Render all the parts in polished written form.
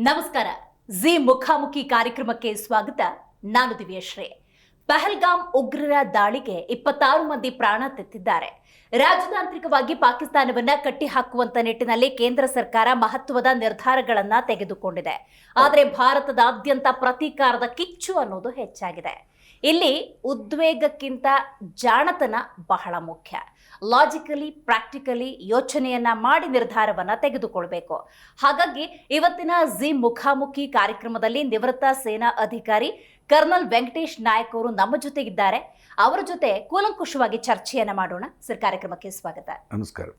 ನಮಸ್ಕಾರ. ಜಿ ಮುಖಾಮುಖಿ ಕಾರ್ಯಕ್ರಮಕ್ಕೆ ಸ್ವಾಗತ. ನಾನು ದಿವ್ಯಶ್ರೀ. ಪಹಲ್ಗಾಮ್ ಉಗ್ರರ ದಾಳಿಗೆ 26 ಮಂದಿ ಪ್ರಾಣ ತೆತ್ತಿದ್ದಾರೆ. ರಾಜತಾಂತ್ರಿಕವಾಗಿ ಪಾಕಿಸ್ತಾನವನ್ನ ಕಟ್ಟಿಹಾಕುವಂತ ನಿಟ್ಟಿನಲ್ಲಿ ಕೇಂದ್ರ ಸರ್ಕಾರ ಮಹತ್ವದ ನಿರ್ಧಾರಗಳನ್ನ ತೆಗೆದುಕೊಂಡಿದೆ. ಆದರೆ ಭಾರತದಾದ್ಯಂತ ಪ್ರತೀಕಾರದ ಕಿಚ್ಚು ಅನ್ನೋದು ಹೆಚ್ಚಾಗಿದೆ. ಇಲ್ಲಿ ಉದ್ವೇಗಕ್ಕಿಂತ ಜಾಣತನ ಬಹಳ ಮುಖ್ಯ. ಲಾಜಿಕಲಿ ಪ್ರಾಕ್ಟಿಕಲಿ ಯೋಚನೆಯನ್ನ ಮಾಡಿ ನಿರ್ಧಾರವನ್ನ ತೆಗೆದುಕೊಳ್ಬೇಕು. ಹಾಗಾಗಿ ಇವತ್ತಿನ ಜಿ ಮುಖಾಮುಖಿ ಕಾರ್ಯಕ್ರಮದಲ್ಲಿ ನಿವೃತ್ತ ಸೇನಾ ಅಧಿಕಾರಿ ಕರ್ನಲ್ ವೆಂಕಟೇಶ್ ನಾಯಕ್ ಅವರು ನಮ್ಮ ಜೊತೆಗಿದ್ದಾರೆ. ಅವರ ಜೊತೆ ಕೂಲಂಕುಷವಾಗಿ ಚರ್ಚೆಯನ್ನ ಮಾಡೋಣ. ಸರ್, ಕಾರ್ಯಕ್ರಮಕ್ಕೆ ಸ್ವಾಗತ. ನಮಸ್ಕಾರ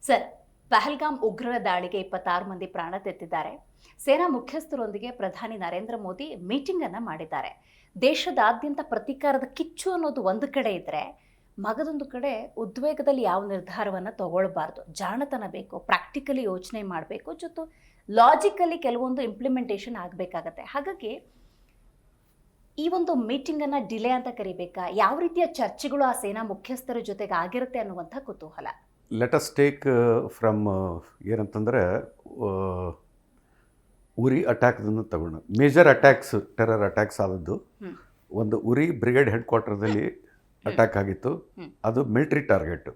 ಸರ್, ಪಹಲ್ಗಾಮ್ ಉಗ್ರರ ದಾಳಿಗೆ 26 ಮಂದಿ ಪ್ರಾಣ ತೆತ್ತಿದ್ದಾರೆ. ಸೇನಾ ಮುಖ್ಯಸ್ಥರೊಂದಿಗೆ ಪ್ರಧಾನಿ ನರೇಂದ್ರ ಮೋದಿ ಮೀಟಿಂಗ್ ಅನ್ನ ಮಾಡಿದ್ದಾರೆ. ದೇಶದಾದ್ಯಂತ ಪ್ರತೀಕಾರದ ಕಿಚ್ಚು ಅನ್ನೋದು ಒಂದು ಕಡೆ ಇದ್ರೆ, ಮಗದೊಂದು ಕಡೆ ಉದ್ವೇಗದಲ್ಲಿ ಯಾವ ನಿರ್ಧಾರವನ್ನು ತಗೊಳ್ಬಾರ್ದು. ಜಾಣತನ ಬೇಕು, ಪ್ರಾಕ್ಟಿಕಲಿ ಯೋಚನೆ ಮಾಡಬೇಕು, ಜೊತೆ ಲಾಜಿಕಲಿ ಕೆಲವೊಂದು ಇಂಪ್ಲಿಮೆಂಟೇಷನ್ ಆಗಬೇಕಾಗತ್ತೆ. ಹಾಗಾಗಿ ಈ ಒಂದು ಮೀಟಿಂಗನ್ನು ಡಿಲೇ ಅಂತ ಕರಿಬೇಕಾ? ಯಾವ ರೀತಿಯ ಚರ್ಚೆಗಳು ಆ ಸೇನಾ ಮುಖ್ಯಸ್ಥರ ಜೊತೆಗೆ ಆಗಿರುತ್ತೆ ಅನ್ನುವಂಥ ಕುತೂಹಲ. ಲೆಟ್ ಅಸ್ ಟೇಕ್ ಫ್ರಮ್ ಏನಂತಂದರೆ ಉರಿ ಅಟ್ಯಾಕ್ದನ್ನು ತಗೊಂಡು ಮೇಜರ್ ಅಟ್ಯಾಕ್ಸ್, ಟೆರರ್ ಅಟ್ಯಾಕ್ಸ್ ಆದದ್ದು ಒಂದು ಉರಿ ಬ್ರಿಗೇಡ್ ಹೆಡ್ ಕ್ವಾರ್ಟರ್ದಲ್ಲಿ ಅಟ್ಯಾಕ್ ಆಗಿತ್ತು. ಅದು military target.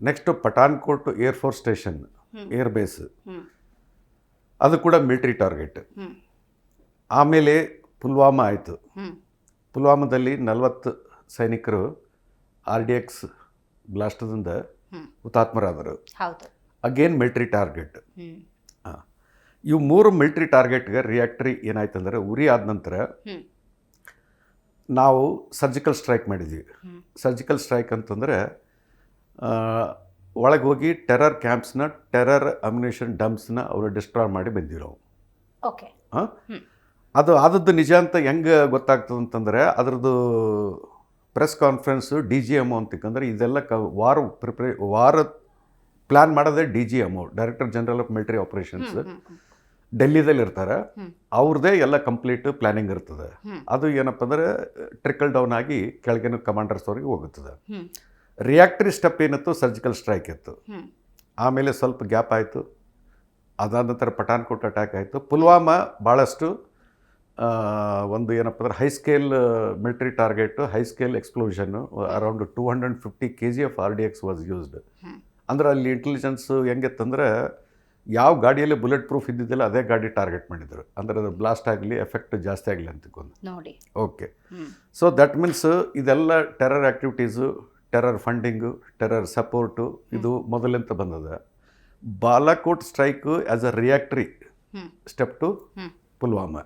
Next Pathankot air force station, air base, ಅದು ಕೂಡ ಮಿಲಿಟರಿ ಟಾರ್ಗೆಟ್. ಆಮೇಲೆ ಪುಲ್ವಾಮಾ ಆಯಿತು. ಪುಲ್ವಾಮಾದಲ್ಲಿ 40 ಸೈನಿಕರು RDX ಬ್ಲಾಸ್ಟದಿಂದ ಹುತಾತ್ಮರಾದರು. Again military target. ಇವು 3 ಮಿಲಿಟರಿ ಟಾರ್ಗೆಟ್ಗೆ ರಿಯಾಕ್ಟರಿ ಏನಾಯ್ತಂದರೆ, ಉರಿ ಆದ ನಂತರ ನಾವು ಸರ್ಜಿಕಲ್ ಸ್ಟ್ರೈಕ್ ಮಾಡಿದ್ವಿ. ಸರ್ಜಿಕಲ್ ಸ್ಟ್ರೈಕ್ ಅಂತಂದರೆ ಒಳಗೆ ಹೋಗಿ ಟೆರರ್ ಕ್ಯಾಂಪ್ಸ್ನ, ಟೆರರ್ ಅಮ್ಯುನೇಷನ್ ಡಂಪ್ಸ್ನ ಅವರು ಡಿಸ್ಟ್ರಾಯ್ ಮಾಡಿ ಬಂದಿವಿ ನಾವು. ಓಕೆ. ಅದು ಆದದ್ದು ನಿಜ ಅಂತ ಹೆಂಗೆ ಗೊತ್ತಾಗ್ತದೆ ಅಂತಂದರೆ, ಅದರದ್ದು ಪ್ರೆಸ್ ಕಾನ್ಫರೆನ್ಸು DGMO ಅಂತಕ್ಕಂದ್ರೆ ಇದೆಲ್ಲ ವಾರ ಪ್ಲ್ಯಾನ್ ಮಾಡೋದೇ DGMO, director general of military operations. ಡೆಲ್ಲಿದಲ್ಲಿ ಇರ್ತಾರೆ. ಅವ್ರದ್ದೇ ಎಲ್ಲ ಕಂಪ್ಲೀಟ್ ಪ್ಲ್ಯಾನಿಂಗ್ ಇರ್ತದೆ. ಅದು ಏನಪ್ಪ ಅಂದರೆ ಟ್ರಿಕಲ್ ಡೌನ್ ಆಗಿ ಕೆಳಗಿನ ಕಮಾಂಡರ್ಸ್ ಅವ್ರಿಗೆ ಹೋಗುತ್ತದೆ. ರಿಯಾಕ್ಟರಿ ಸ್ಟೆಪ್ ಏನಿತ್ತು, ಸರ್ಜಿಕಲ್ ಸ್ಟ್ರೈಕ್ ಇತ್ತು. ಆಮೇಲೆ ಸ್ವಲ್ಪ ಗ್ಯಾಪ್ ಆಯಿತು. ಅದಾದ ನಂತರ ಪಠಾನ್ಕೋಟ್ ಅಟ್ಯಾಕ್ ಆಯಿತು. ಪುಲ್ವಾಮಾ ಭಾಳಷ್ಟು ಒಂದು ಏನಪ್ಪ ಅಂದರೆ high scale military target, high scale explosion. Around 250 kg of RDX was used. ಅಂದ್ರೆ ಅಲ್ಲಿ ಇಂಟೆಲಿಜೆನ್ಸು ಹೆಂಗಿತ್ತಂದರೆ, ಯಾವ ಗಾಡಿಯಲ್ಲಿ ಬುಲೆಟ್ ಪ್ರೂಫ್ ಇದ್ದಿದ್ದಿಲ್ಲ ಅದೇ ಗಾಡಿ ಟಾರ್ಗೆಟ್ ಮಾಡಿದರು. ಅಂದರೆ ಅದು ಬ್ಲಾಸ್ಟ್ ಆಗಲಿ, ಎಫೆಕ್ಟ್ ಜಾಸ್ತಿ ಆಗಲಿ ಅಂತಕೊಂಡು ನೋಡಿ. ಓಕೆ. ಸೊ ದಟ್ ಮೀನ್ಸ್ ಇದೆಲ್ಲ terror activities, terror funding, terror support ಇದು ಮೊದಲಿಂದ ಬಂದದ. Balakot strike as a reactionary step to Pulwama.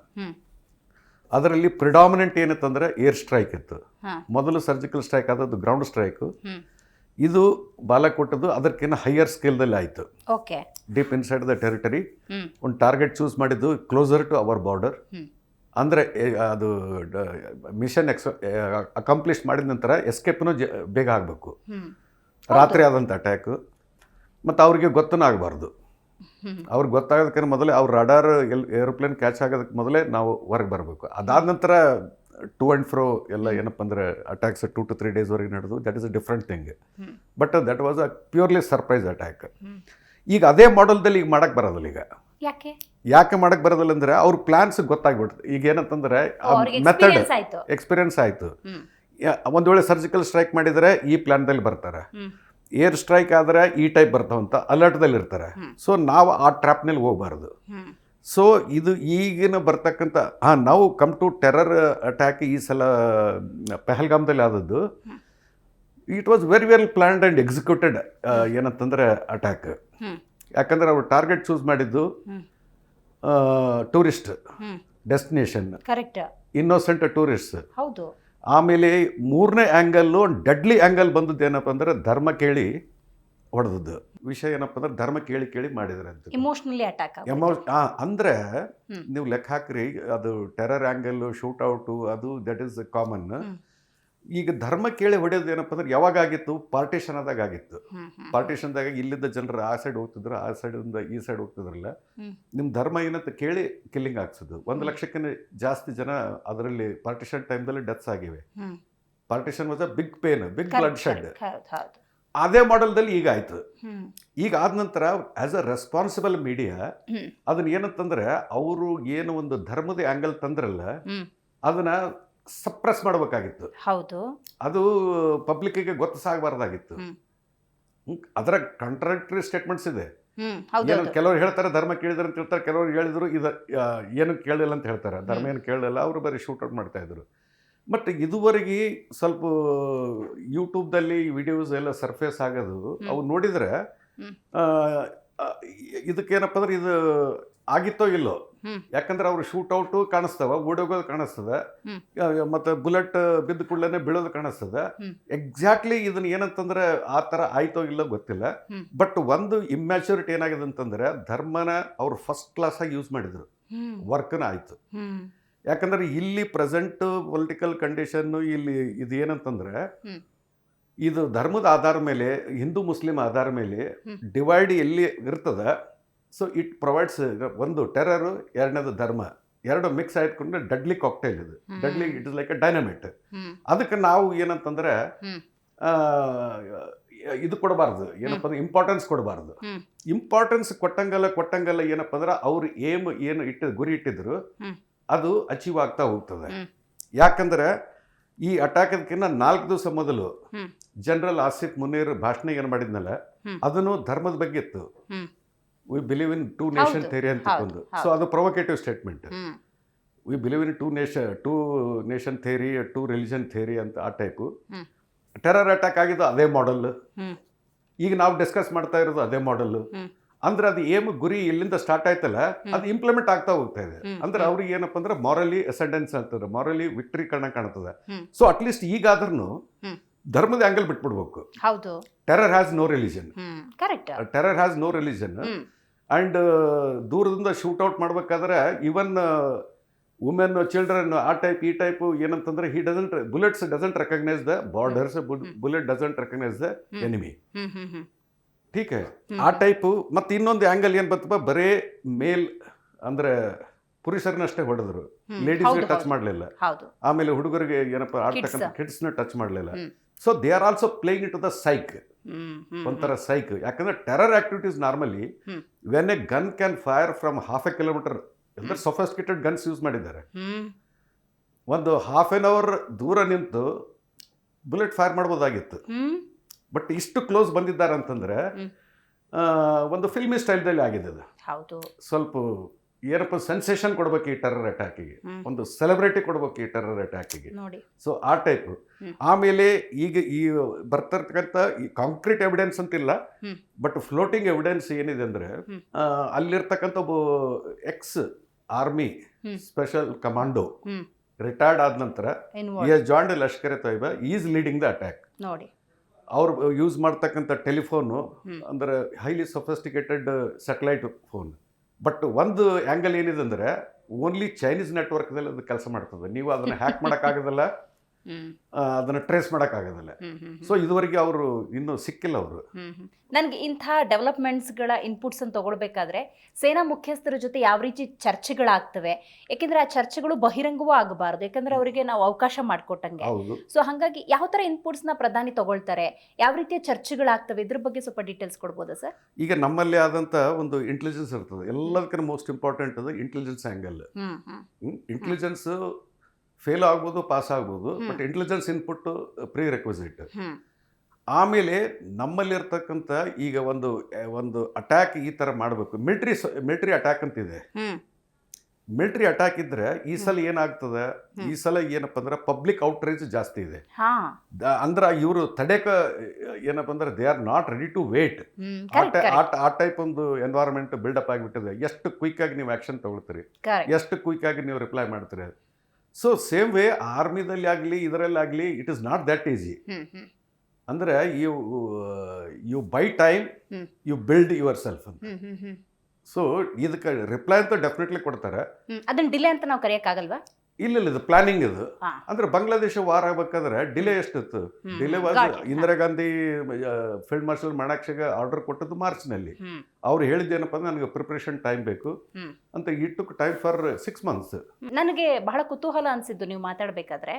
ಅದರಲ್ಲಿ ಪ್ರಿಡಾಮಿನೆಂಟ್ ಏನಿತ್ತಂದರೆ ಏರ್ ಸ್ಟ್ರೈಕ್ ಇತ್ತು. ಮೊದಲು ಸರ್ಜಿಕಲ್ ಸ್ಟ್ರೈಕ್ ಆದದ್ದು ಗ್ರೌಂಡ್ ಸ್ಟ್ರೈಕು. ಇದು ಬಾಲಾಕೋಟದ್ದು ಅದಕ್ಕಿಂತ ಹೈಯರ್ ಸ್ಕೇಲ್ದಲ್ಲಿ ಆಯಿತು. Okay. Deep inside the territory ಒಂದು ಟಾರ್ಗೆಟ್ ಚೂಸ್ ಮಾಡಿದ್ದು ಕ್ಲೋಸರ್ ಟು ಅವರ್ ಬಾರ್ಡರ್. ಅಂದರೆ ಅದು ಮಿಷನ್ ಅಕಾಂಪ್ಲಿಷ್ ಮಾಡಿದ ನಂತರ ಎಸ್ಕೇಪ್ನೂ ಬೇಗ ಆಗಬೇಕು. ರಾತ್ರಿ ಆದಂಥ ಅಟ್ಯಾಕು. ಮತ್ತು ಅವ್ರಿಗೆ ಗೊತ್ತೂ ಆಗಬಾರ್ದು. ಅವ್ರಿಗೆ ಗೊತ್ತಾಗೋದಕ್ಕೆ ಮೊದಲೇ ಅವ್ರ ರಡಾರ್ ಏರೋಪ್ಲೇನ್ ಕ್ಯಾಚ್ ಆಗೋದಕ್ಕೆ ಮೊದಲೇ ನಾವು ಹೊರಗೆ ಬರಬೇಕು. ಅದಾದ ನಂತರ ಟು ಆ್ಯಂಡ್ ಫ್ರೋ ಎಲ್ಲ ಏನಪ್ಪ ಅಂದರೆ ಅಟ್ಯಾಕ್ಸ್ 2 to 3 ಡೇಸ್ವರೆಗೆ ನಡೆದು. That is a different thing. But that was a purely surprise attack. ಈಗ ಅದೇ ಮಾಡಲ್ದಲ್ಲಿ ಈಗ ಮಾಡೋಕ್ಕೆ ಬರೋದಿಲ್ಲ. ಈಗ ಯಾಕೆ ಮಾಡೋಕ್ಕೆ ಬರೋದಿಲ್ಲ ಅಂದರೆ ಅವ್ರ ಪ್ಲ್ಯಾನ್ಸ್ ಗೊತ್ತಾಗ್ಬಿಡ್ತು. ಈಗ ಏನಂತಂದರೆ ಮೆಥಡ್ ಎಕ್ಸ್ಪೀರಿಯನ್ಸ್ ಆಯಿತು. ಒಂದು ವೇಳೆ ಸರ್ಜಿಕಲ್ ಸ್ಟ್ರೈಕ್ ಮಾಡಿದರೆ ಈ ಪ್ಲ್ಯಾನ್ದಲ್ಲಿ ಬರ್ತಾರೆ, ಏರ್ ಸ್ಟ್ರೈಕ್ ಆದರೆ ಈ ಟೈಪ್ ಬರ್ತಾವಂತ ಅಲರ್ಟ್ದಲ್ಲಿ ಇರ್ತಾರೆ. ಸೊ ನಾವು ಆ ಟ್ರ್ಯಾಪ್ನಲ್ಲಿ ಹೋಗಬಾರ್ದು. ಸೊ ಇದು ಈಗಿನ ಬರ್ತಕ್ಕಂಥ ನಾವು ಕಮ್ ಟು ಟೆರರ್ ಅಟ್ಯಾಕ್ ಈ ಸಲ ಪಹಲ್ಗಾಮ್ದಲ್ಲಿ ಆದದ್ದು. It was very well planned and executed ಏನಂತಂದರೆ ಅಟ್ಯಾಕ್. ಯಾಕಂದರೆ ಅವರು ಟಾರ್ಗೆಟ್ ಚೂಸ್ ಮಾಡಿದ್ದು ಟೂರಿಸ್ಟ್ ಡೆಸ್ಟಿನೇಷನ್, ಇನ್ನೋಸೆಂಟ್ ಟೂರಿಸ್ಟ್. ಆಮೇಲೆ 3ನೇ ಆ್ಯಂಗಲ್ಲು ಡೆಡ್ಲಿ ಆ್ಯಂಗಲ್ ಬಂದದ್ದು ಏನಪ್ಪ ಅಂದರೆ ಧರ್ಮ ಕೇಳಿ ಹೊಡೆದದ್ದು. ವಿಷಯ ಏನಪ್ಪ ಅಂದ್ರೆ ಧರ್ಮ ಕೇಳಿ ಕೇಳಿ ಮಾಡಿದ್ರೆ ಅಂತ ಇಮೋಷನಲಿ ಅಟ್ಯಾಕ್ ಅಂದರೆ ನೀವು ಲೆಕ್ಕ ಹಾಕ್ರಿ. ಅದು ಟೆರರ್ ಆ್ಯಂಗಲ್ಲು, ಶೂಟ್ಔಟು, ಅದು ದಟ್ ಈಸ್ ಕಾಮನ್. ಈಗ ಧರ್ಮ ಕೇಳಿ ಹೊಡೆಯೋದು ಏನಪ್ಪ ಅಂದ್ರೆ ಯಾವಾಗ ಆಗಿತ್ತು, ಪಾರ್ಟಿಷನ್ ಆದಾಗ ಆಗಿತ್ತು. ಪಾರ್ಟಿಷನ್ದಾಗ ಇಲ್ಲಿದ್ದ ಜನರು ಆ ಸೈಡ್ ಹೋಗ್ತಿದ್ರು, ಆ ಸೈಡಿಂದ ಈ ಸೈಡ್ ಹೋಗ್ತಿದ್ರಲ್ಲ. ನಿಮ್ಮ ಧರ್ಮ ಏನಂತ ಕೇಳಿ ಕಿಲ್ಲಿಂಗ್ ಆಗ್ಸೋದು. 1 ಲಕ್ಷಕ್ಕಿಂತ ಜಾಸ್ತಿ ಜನ ಅದರಲ್ಲಿ ಪಾರ್ಟಿಷನ್ ಟೈಮ್ದಲ್ಲಿ ಡೆತ್ಸ್ ಆಗಿವೆ. Partition was a big pain, big bloodshed. ಅದೇ ಮಾಡೆಲ್ದಲ್ಲಿ ಈಗ ಆಯ್ತು. ಹ್ಮ್ ಈಗ ಆದ ನಂತರ as a responsible media hmm ಅದನ್ನ ಏನಂತಂದ್ರೆ ಅವರು ಏನು ಒಂದು ಧರ್ಮದ ಆ್ಯಂಗಲ್ ತಂದ್ರಲ್ಲ ಹ್ಮ್ ಅದನ್ನ ಸಪ್ರೆಸ್ ಮಾಡಬೇಕಾಗಿತ್ತು. ಹೌದು. ಅದು ಪಬ್ಲಿಕ್ಕಿಗೆ ಗೊತ್ತಾಗಬಾರ್ದಾಗಿತ್ತು. ಹ್ಮ್ ಅದರ ಕಾಂಟ್ರಾಡಿಕ್ಟರಿ ಸ್ಟೇಟ್ಮೆಂಟ್ಸ್ ಇದೆ. ಹೌದು ಏನು ಕೆಲವರು ಹೇಳ್ತಾರೆ ಧರ್ಮ ಕೇಳಿದ್ರು ಅಂತ ಹೇಳ್ತಾರೆ, ಕೆಲವರು ಹೇಳಿದ್ರು ಇದು ಏನು ಕೇಳಿಲ್ಲ ಅಂತ ಹೇಳ್ತಾರೆ. ಧರ್ಮ ಏನು ಕೇಳಲಿಲ್ಲ, ಅವರು ಬರೀ ಶೂಟೌಟ್ ಮಾಡ್ತಾ ಇದ್ರು. ಬಟ್ ಇದುವರೆಗೆ ಸ್ವಲ್ಪ ಯೂಟ್ಯೂಬ್ದಲ್ಲಿ ವಿಡಿಯೋಸ್ ಎಲ್ಲ ಸರ್ಫೇಸ್ ಆಗೋದು ಅವು ನೋಡಿದರೆ ಇದಕ್ಕೇನಪ್ಪ ಅಂದ್ರೆ ಇದು ಆಗಿತ್ತೋ ಇಲ್ಲೋ. ಯಾಕಂದ್ರೆ ಅವ್ರು ಶೂಟೌಟು ಕಾಣಿಸ್ತವ, ಓಡೋಗೋದು ಕಾಣಿಸ್ತದೆ, ಮತ್ತು ಬುಲೆಟ್ ಬಿದ್ದ ಕೂಡಲೇ ಬೀಳೋದು ಕಾಣಿಸ್ತದೆ. ಎಕ್ಸಾಕ್ಟ್ಲಿ ಇದನ್ನ ಏನಂತಂದ್ರೆ ಆ ಥರ ಆಯ್ತೋ ಇಲ್ಲೋ ಗೊತ್ತಿಲ್ಲ. ಬಟ್ ಒಂದು ಇಮ್ಯಾಚುರಿಟಿ ಏನಾಗಿದೆ ಅಂತಂದ್ರೆ ಧರ್ಮನ ಅವ್ರು ಫಸ್ಟ್ ಕ್ಲಾಸ್ ಆಗಿ ಯೂಸ್ ಮಾಡಿದ್ರು, ವರ್ಕ್ನ ಆಯ್ತು. ಯಾಕಂದ್ರೆ ಇಲ್ಲಿ ಪ್ರೆಸೆಂಟ್ ಪೊಲಿಟಿಕಲ್ ಕಂಡೀಷನ್ನು ಇಲ್ಲಿ ಇದು ಏನಂತಂದ್ರೆ ಇದು ಧರ್ಮದ ಆಧಾರ ಮೇಲೆ, ಹಿಂದೂ ಮುಸ್ಲಿಂ ಆಧಾರ ಮೇಲೆ ಡಿವೈಡ್ ಎಲ್ಲಿ ಇರ್ತದೆ. ಸೊ ಇಟ್ ಪ್ರೊವೈಡ್ಸ್ ಒಂದು ಟೆರರು, ಎರಡನೇದು ಧರ್ಮ, ಎರಡು ಮಿಕ್ಸ್ ಆಯ್ತುಕೊಂಡ್ರೆ ಡೆಡ್ಲಿ ಕಾಕ್ಟೈಲ್ ಇದು. Deadly it is like a dynamite. ಅದಕ್ಕೆ ನಾವು ಏನಂತಂದ್ರೆ ಇದು ಕೊಡಬಾರ್ದು, ಏನಪ್ಪ ಅಂದ್ರೆ ಇಂಪಾರ್ಟೆನ್ಸ್ ಕೊಡಬಾರ್ದು. ಇಂಪಾರ್ಟೆನ್ಸ್ ಕೊಟ್ಟಂಗೆಲ್ಲ ಏನಪ್ಪ ಅಂದ್ರೆ ಅವ್ರು ಏನು ಗುರಿ ಇಟ್ಟಿದ್ರು ಅದು ಅಚೀವ್ ಆಗ್ತಾ ಹೋಗ್ತದೆ. ಯಾಕಂದ್ರೆ ಈ ಅಟ್ಯಾಕ್ಕಿಂತ 4 ದಿವಸ ಮೊದಲು ಜನರಲ್ ಆಸಿಫ್ ಮುನೀರ್ ಭಾಷಣ ಏನು ಮಾಡಿದ್ನಲ್ಲ ಅದನ್ನು ಧರ್ಮದ ಬಗ್ಗೆ ಇತ್ತು. We believe in 2 nation theory ಅಂತ ಒಂದು. ಸೊ ಅದು provocative statement. We believe in 2 nation theory, 2 religion theory ಅಂತ ಆ ಟೈಪು. ಟೆರರ್ ಅಟ್ಯಾಕ್ ಆಗಿದ್ದು ಅದೇ ಮಾಡೆಲ್. ಈಗ ನಾವು ಡಿಸ್ಕಸ್ ಮಾಡ್ತಾ ಇರೋದು ಅದೇ ಮಾಡೆಲ್. ಅಂದ್ರೆ ಅದು ಏನು ಗುರಿ ಇಲ್ಲಿಂದ ಸ್ಟಾರ್ಟ್ ಆಯ್ತಲ್ಲ ಅದು ಇಂಪ್ಲಿಮೆಂಟ್ ಆಗ್ತಾ ಹೋಗ್ತಾ ಇದೆ. ಅಂದ್ರೆ ಅವ್ರಿಗೆ ಏನಪ್ಪ ಅಂದ್ರೆ ಮಾರಲಿ ಅಸೆಂಡೆನ್ಸ್ ಅಂತಂದ್ರೆ ಮಾರಲಿ ವಿಕ್ಟ್ರಿ ಕಾಣ್ತದೆ. ಸೊ ಅಟ್ಲೀಸ್ಟ್ ಈಗಾದ್ರೂ ಧರ್ಮದ ಆಂಗಲ್ ಬಿಟ್ಬಿಡ್ಬೇಕು. ಹೌದು. Terror has no religion. Correct. Terror has no religion. And ದೂರದಿಂದ ಶೂಟ್ಔಟ್ ಮಾಡ್ಬೇಕಾದ್ರೆ ಇವನ್ ವುಮೆನ್, ಚಿಲ್ಡ್ರನ್, ಆ ಟೈಪ್ ಈ ಟೈಪ್ ಏನಂತಂದ್ರೆ bullets doesn't recognise the borders, bullet doesn't recognise the enemy. ಟೀಕ್ ಆ ಟೈಪು. ಮತ್ತು ಇನ್ನೊಂದು ಆ್ಯಂಗಲ್ ಏನು ಬರ್ತಪ್ಪ, ಬರೇ ಮೇಲ್ ಅಂದರೆ ಪುರುಷರನ್ನಷ್ಟೇ ಹೊಡೆದ್ರು, ಲೇಡೀಸ್ಗೆ ಟಚ್ ಮಾಡಲಿಲ್ಲ. ಆಮೇಲೆ ಹುಡುಗರಿಗೆ ಏನಪ್ಪ ಆಡ್ತಕ್ಕಂಥ ಕಿಡ್ಸ್ನ ಟಚ್ ಮಾಡಲಿಲ್ಲ. So they are also playing it to the psyche, ಒಂಥರ ಸೈಕ್. ಯಾಕಂದ್ರೆ terror activities normally when a gun can fire from 1/2 kilometre, ಅಂದ್ರೆ ಸೊಫಿಸ್ಟಿಕೇಟೆಡ್ ಗನ್ಸ್ ಯೂಸ್ ಮಾಡಿದ್ದಾರೆ. ಒಂದು 1/2 ಅವರ್ ದೂರ ನಿಂತು ಬುಲೆಟ್ ಫೈರ್ ಮಾಡ್ಬೋದಾಗಿತ್ತು. ಬಟ್ ಇಷ್ಟು ಕ್ಲೋಸ್ ಬಂದಿದ್ದಾರೆ ಅಂತಂದ್ರೆ ಒಂದು ಫಿಲ್ಮಿ ಸ್ಟೈಲ್ದಲ್ಲಿ ಆಗಿದೆ ಅದು. ಸ್ವಲ್ಪ ಏನಪ್ಪ ಸೆನ್ಸೇಷನ್ ಕೊಡ್ಬೇಕು ಈ ಟೆರರ್ ಅಟ್ಯಾಕಿಗೆ, ಒಂದು ಸೆಲೆಬ್ರಿಟಿ ಕೊಡ್ಬೇಕು ಈ ಟೆರರ್ ಅಟ್ಯಾಕಿಗೆ. ಸೊ ಆ ಟೈಪ್. ಆಮೇಲೆ ಈಗ ಈ ಬರ್ತಿರ್ತಕ್ಕಂಥ ಈ ಕಾಂಕ್ರೀಟ್ ಎವಿಡೆನ್ಸ್ ಅಂತಿಲ್ಲ, ಬಟ್ ಫ್ಲೋಟಿಂಗ್ ಎವಿಡೆನ್ಸ್ ಏನಿದೆ ಅಂದ್ರೆ ಅಲ್ಲಿರ್ತಕ್ಕಂಥ ಒಬ್ಬ ex army special commando retired ಆದ ನಂತರ joined Lashkar A Toiba is leading the attack. ಅವ್ರು ಯೂಸ್ ಮಾಡ್ತಕ್ಕಂಥ ಟೆಲಿಫೋನು ಅಂದರೆ highly sophisticated satellite phone. But ಒಂದು ಆ್ಯಂಗಲ್ ಏನಿದೆ ಅಂದರೆ ಓನ್ಲಿ ಚೈನೀಸ್ ನೆಟ್ವರ್ಕ್ದಲ್ಲಿ ಅದು ಕೆಲಸ ಮಾಡ್ತದೆ. ನೀವು ಅದನ್ನು ಹ್ಯಾಕ್ ಮಾಡೋಕ್ಕಾಗೋದಿಲ್ಲ, ಅದನ್ನು ಟ್ರೇಸ್ ಮಾಡೋಕ್ಕಾಗೋದಿಲ್ಲ. ಸೊ ಇದುವರೆಗೆ ಅವರು ಇನ್ನೂ ಸಿಕ್ಕಿಲ್ಲ ಅವರು. ನನಗೆ ಇಂಥ ಡೆವಲಪ್ಮೆಂಟ್ಸ್ಗಳ ಇನ್ಪುಟ್ಸ್ ಅನ್ನು ತಗೊಳ್ಬೇಕಾದ್ರೆ ಸೇನಾ ಮುಖ್ಯಸ್ಥರ ಜೊತೆ ಯಾವ ರೀತಿ ಚರ್ಚೆಗಳಾಗ್ತವೆ, ಯಾಕೆಂದ್ರೆ ಆ ಚರ್ಚೆಗಳು ಬಹಿರಂಗವೂ ಆಗಬಾರ್ದು, ಯಾಕಂದ್ರೆ ಅವರಿಗೆ ನಾವು ಅವಕಾಶ ಮಾಡಿಕೊಟ್ಟಂಗೆ. ಸೊ ಹಾಗಾಗಿ ಯಾವ ಥರ ಇನ್ಪುಟ್ಸ್ನ ಪ್ರಧಾನಿ ತಗೊಳ್ತಾರೆ, ಯಾವ ರೀತಿಯ ಚರ್ಚೆಗಳಾಗ್ತವೆ, ಇದ್ರ ಬಗ್ಗೆ ಸ್ವಲ್ಪ ಡೀಟೇಲ್ಸ್ ಕೊಡ್ಬೋದಾ ಸರ್? ಈಗ ನಮ್ಮಲ್ಲಿ ಆದಂಥ ಒಂದು ಇಂಟೆಲಿಜೆನ್ಸ್ ಇರ್ತದೆ, ಎಲ್ಲದಕ್ಕಿಂತ ಮೋಸ್ಟ್ ಇಂಪಾರ್ಟೆಂಟ್ ಅದು ಇಂಟೆಲಿಜೆನ್ಸ್ ಆ್ಯಂಗಲ್. ಇಂಟೆಲಿಜೆನ್ಸ್ ಫೇಲ್ ಆಗ್ಬೋದು, ಪಾಸ್ ಆಗ್ಬೋದು, ಬಟ್ ಇಂಟೆಲಿಜೆನ್ಸ್ ಇನ್ಪುಟ್ ಪ್ರೀ ರೆಕ್ವಿಸಿಟ್. ಆಮೇಲೆ ನಮ್ಮಲ್ಲಿರ್ತಕ್ಕಂಥ ಈಗ ಒಂದು ಅಟ್ಯಾಕ್ ಈ ಥರ ಮಾಡಬೇಕು. ಮಿಲಿಟರಿ ಅಟ್ಯಾಕ್ ಅಂತಿದೆ. ಮಿಲಿಟರಿ ಅಟ್ಯಾಕ್ ಇದ್ರೆ ಈ ಸಲ ಏನಾಗ್ತದೆ, ಈ ಸಲ ಏನಪ್ಪ ಅಂದ್ರೆ ಪಬ್ಲಿಕ್ ಔಟ್ರೀಚ್ ಜಾಸ್ತಿ ಇದೆ. ಅಂದ್ರೆ ಇವರು ತಡೆಕ ಏನಪ್ಪ ಅಂದ್ರೆ they are not ready to wait. ಆ ಟೈಪ್ ಒಂದು ಎನ್ವೈರನ್ಮೆಂಟ್ ಬಿಲ್ಡಪ್ ಆಗಿಬಿಟ್ಟಿದೆ. ಎಷ್ಟು ಕ್ವಿಕ್ ಆಗಿ ನೀವು ಆಕ್ಷನ್ ತಗೊಳ್ತೀರಿ, ಎಷ್ಟು ಕ್ವಿಕ್ ಆಗಿ ನೀವು ರಿಪ್ಲೈ ಮಾಡ್ತೀರಿ. ಸೊ ಸೇಮ್ ವೇ ಆರ್ಮಿದಲ್ಲಿ ಆಗಲಿ ಇದರಲ್ಲಾಗಲಿ it is not that easy. ಅಂದರೆ you buy time you build yourself ಅಂತ. ಸೊ ಇದಕ್ಕೆ ರಿಪ್ಲೈ ಅಂತ ಡೆಫಿನೆಟ್ಲಿ ಕೊಡ್ತಾರೆ. ಅದನ್ನ ಡಿಲೇ ಅಂತ ನಾವು ಕರೆಯೋಕ್ಕಾಗಲ್ವಾ? ಇಲ್ಲ, ಇದು ಪ್ಲಾನಿಂಗ್. ಇದು ಅಂದ್ರೆ ಬಾಂಗ್ಲಾದೇಶ ವಾರ್ ಆಗ್ಬೇಕಾದ್ರೆ ಡಿಲೇ ಎಷ್ಟಿತ್ತು? Delay was Indira Gandhi field marshal ಮಣಾಕ್ಷಿಗೆ ಆರ್ಡರ್ ಕೊಟ್ಟದ್ದು ಮಾರ್ಚ್ನಲ್ಲಿ. ಅವ್ರು ಹೇಳಿದ್ದೇನಪ್ಪ ಅಂದ್ರೆ ನನಗೆ ಪ್ರಿಪರೇಷನ್ ಟೈಮ್ ಬೇಕು ಅಂತ. It took time for 6 months. ನನಗೆ ಬಹಳ ಕುತೂಹಲ ಅನ್ಸಿದ್ದು ನೀವು ಮಾತಾಡ್ಬೇಕಾದ್ರೆ,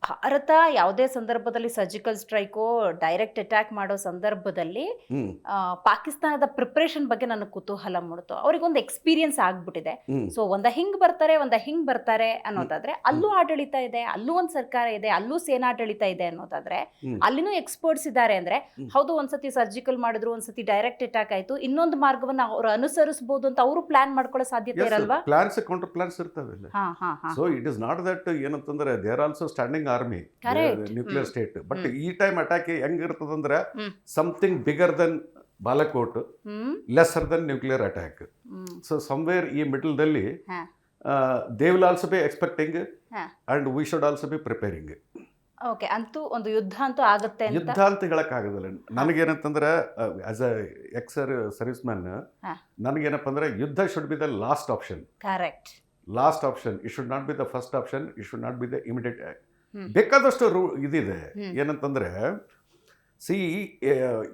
ಭಾರತ ಯಾವುದೇ ಸಂದರ್ಭದಲ್ಲಿ ಸರ್ಜಿಕಲ್ ಸ್ಟ್ರೈಕೋ ಡೈರೆಕ್ಟ್ ಅಟ್ಯಾಕ್ ಮಾಡೋ ಸಂದರ್ಭದಲ್ಲಿ ಹ್ಮ್ ಪಾಕಿಸ್ತಾನದ ಪ್ರಿಪ್ರೇಷನ್ ಬಗ್ಗೆ ನನಗೆ ಕುತೂಹಲ ಮೂಡ್ತು. ಅವ್ರಿಗೊಂದು ಎಕ್ಸ್ಪೀರಿಯನ್ಸ್ ಆಗ್ಬಿಟ್ಟಿದೆ. ಹ್ಮ್ ಸೊ ಒಂದ ಹಿಂಗ್ ಬರ್ತಾರೆ ಅನ್ನೋದಾದ್ರೆ ಅಲ್ಲೂ ಆಡಳಿತ ಇದೆ, ಅಲ್ಲೂ ಒಂದು ಸರ್ಕಾರ ಇದೆ, ಅಲ್ಲೂ ಸೇನಾಡಳಿತ ಇದೆ ಅನ್ನೋದಾದ್ರೆ ಹ್ಮ್. ಅಲ್ಲಿನೂ ಎಕ್ಸ್ಪರ್ಟ್ಸ್ ಇದ್ದಾರೆ ಅಂದ್ರೆ ಹೌದು, ಒಂದ್ಸತಿ ಸರ್ಜಿಕಲ್ ಮಾಡಿದ್ರು, ಒಂದ್ಸತಿ ಡೈರೆಕ್ಟ್ ಅಟ್ಯಾಕ್ ಆಯ್ತು, ಇನ್ನೊಂದು ಮಾರ್ಗವನ್ನ ಅವ್ರು ಅನುಸರಿಸಬಹುದು ಅಂತ ಅವರು ಪ್ಲಾನ್ ಮಾಡ್ಕೊಳ್ಳೋ ಸಾಧ್ಯತೆ ಇರಲ್ವಾ? ಪ್ಲಾನ್ಸ್ ಕೌಂಟರ್ ಪ್ಲಾನ್ಸ್ ಇರ್ತವೆ. ಹಾ ಹಾ ಹಾ so it is not that ಏನಂತಂದ್ರೆ they are also standing army, Correct. Nuclear state. But ಈ ಟೈಮ್ ಅಟ್ಯಾಕ್ ಹೆಂಗಿರ್ತದಂದ್ರೆ hmm. Something bigger than Balakot, hmm lesser than nuclear attack. Hmm so somewhere ಈ ಮಿಡಲ್ದಲ್ಲಿ ಹಾ they will also be expecting ಹಾ and we should also be preparing. Okay, ಅಂತೂ ಒಂದು ಯುದ್ಧ ಅಂತೂ ಆಗತ್ತೆ ಅಂತ. ಯುದ್ಧ ಅಂತ ಹೇಳಕ್ಕಾಗೋದಿಲ್ಲ. ನನಗೇನಂತಂದ್ರೆ ಆಸ್ ಅ ಸರ್ವಿಸ್ ಮ್ಯಾನ್, ಹಾ. ನನಗೇನಪ್ಪ ಅಂದ್ರೆ ಯುದ್ಧ should be the last option. Correct. Last option, it should not be the first option, it should not be the immediate. Hmm. ಬೇಕಾದಷ್ಟು ಇದಿದೆ. ಹ್ಮ್. ಏನಂತಂದ್ರೆ ಸಿ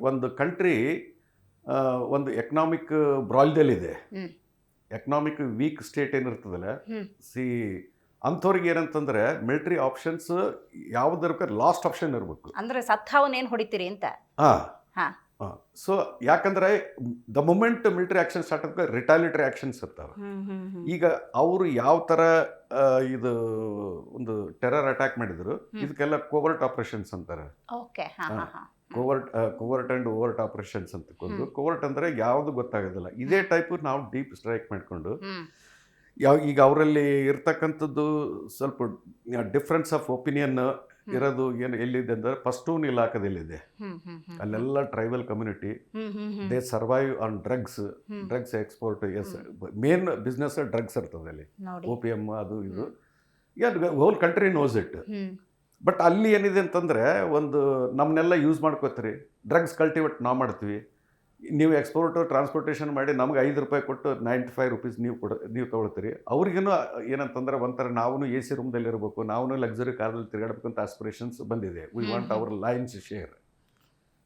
ಒಂದು ಕಂಟ್ರಿ ಒಂದು ಎಕನಾಮಿಕ್ ಬ್ರಾಲ್ದಲ್ಲಿದೆ. ಹ್ಮ್. ಎಕನಾಮಿಕ್ ವೀಕ್ ಸ್ಟೇಟ್ ಏನಿರ್ತದಲ್ಲ, ಹ್ಮ್. ಸಿ ಅಂಥವ್ರಿಗೆ ಏನಂತಂದ್ರೆ military options ಯಾವುದಕ್ಕೆ ಲಾಸ್ಟ್ ಆಪ್ಷನ್ ಇರಬೇಕು. ಅಂದ್ರೆ ಸತ್ತಾವನ್ ಏನ್ ಹೊಡಿತೀರಿ ಅಂತ. ಹಾಂ ಹಾ. ಹಾಂ. ಸೊ ಯಾಕಂದ್ರೆ the moment military action start ಆಗ ರಿಟಾಲಿಟರಿ ಆಕ್ಷನ್ಸ್ ಇರ್ತಾವೆ. ಈಗ ಅವರು ಯಾವ ಥರ ಇದು ಒಂದು ಟೆರರ್ ಅಟ್ಯಾಕ್ ಮಾಡಿದ್ರು, ಇದಕ್ಕೆಲ್ಲ ಕೋವರ್ಟ್ ಆಪರೇಷನ್ಸ್ ಅಂತಾರೆ. ಓಕೆ. ಹಾ ಹಾ ಹಾ. ಕೋವರ್ಟ್ ಆ್ಯಂಡ್ ಓವರ್ಟ್ ಆಪರೇಷನ್ಸ್ ಅಂತಕೊಂಡು. ಕೋವರ್ಟ್ ಅಂದರೆ ಯಾವುದು ಗೊತ್ತಾಗೋದಿಲ್ಲ. ಇದೇ ಟೈಪು ನಾವು ಡೀಪ್ ಸ್ಟ್ರೈಕ್ ಮಾಡಿಕೊಂಡು ಹ್ಮ್. ಈಗ ಅವರಲ್ಲಿ ಇರ್ತಕ್ಕಂಥದ್ದು ಸ್ವಲ್ಪ ಡಿಫ್ರೆನ್ಸ್ ಆಫ್ ಒಪಿನಿಯನ್ ಇರೋದು ಏನು ಎಲ್ಲಿದೆ ಅಂದರೆ ಪಷ್ಟೂನ್ ಇಲಾಖೆದಲ್ಲಿದೆ. ಹ್ಮ್ ಹ್ಮ್ ಹ್ಮ್. ಅಲ್ಲೆಲ್ಲ tribal community, hmm hmm hmm. They survive on drugs export. Yes, main business drugs ಇರ್ತದೆ ಅಲ್ಲಿ, ನೋಡಿ. OPM ಅದು ಇದು. Whole country knows it. Hmm. But ಅಲ್ಲಿ ಏನಿದೆ ಅಂತಂದರೆ ಒಂದು ನಮ್ಮನ್ನೆಲ್ಲ ಯೂಸ್ ಮಾಡ್ಕೋತೀರಿ, ಡ್ರಗ್ಸ್ ಕಲ್ಟಿವೇಟ್ ನಾವು ಮಾಡ್ತೀವಿ, ನೀವು ಎಕ್ಸ್ಪೋರ್ಟು ಟ್ರಾನ್ಸ್ಪೋರ್ಟೇಷನ್ ಮಾಡಿ ನಮ್ಗೆ ₹5 ಕೊಟ್ಟು ₹95 ನೀವು ತೊಗೊಳ್ತೀರಿ. ಅವ್ರಿಗೇನು ಏನಂತಂದ್ರೆ ಒಂಥರ ನಾವು AC ರೂಮ್ದಲ್ಲಿ ಇರಬೇಕು, ನಾವು ಲಕ್ಸುರಿ ಕಾರಲ್ಲಿ ತಿರುಗಾಡಬೇಕು ಅಂತ ಆಸ್ಪಿರೇಷನ್ಸ್ ಬಂದಿದೆ. We want our lines share.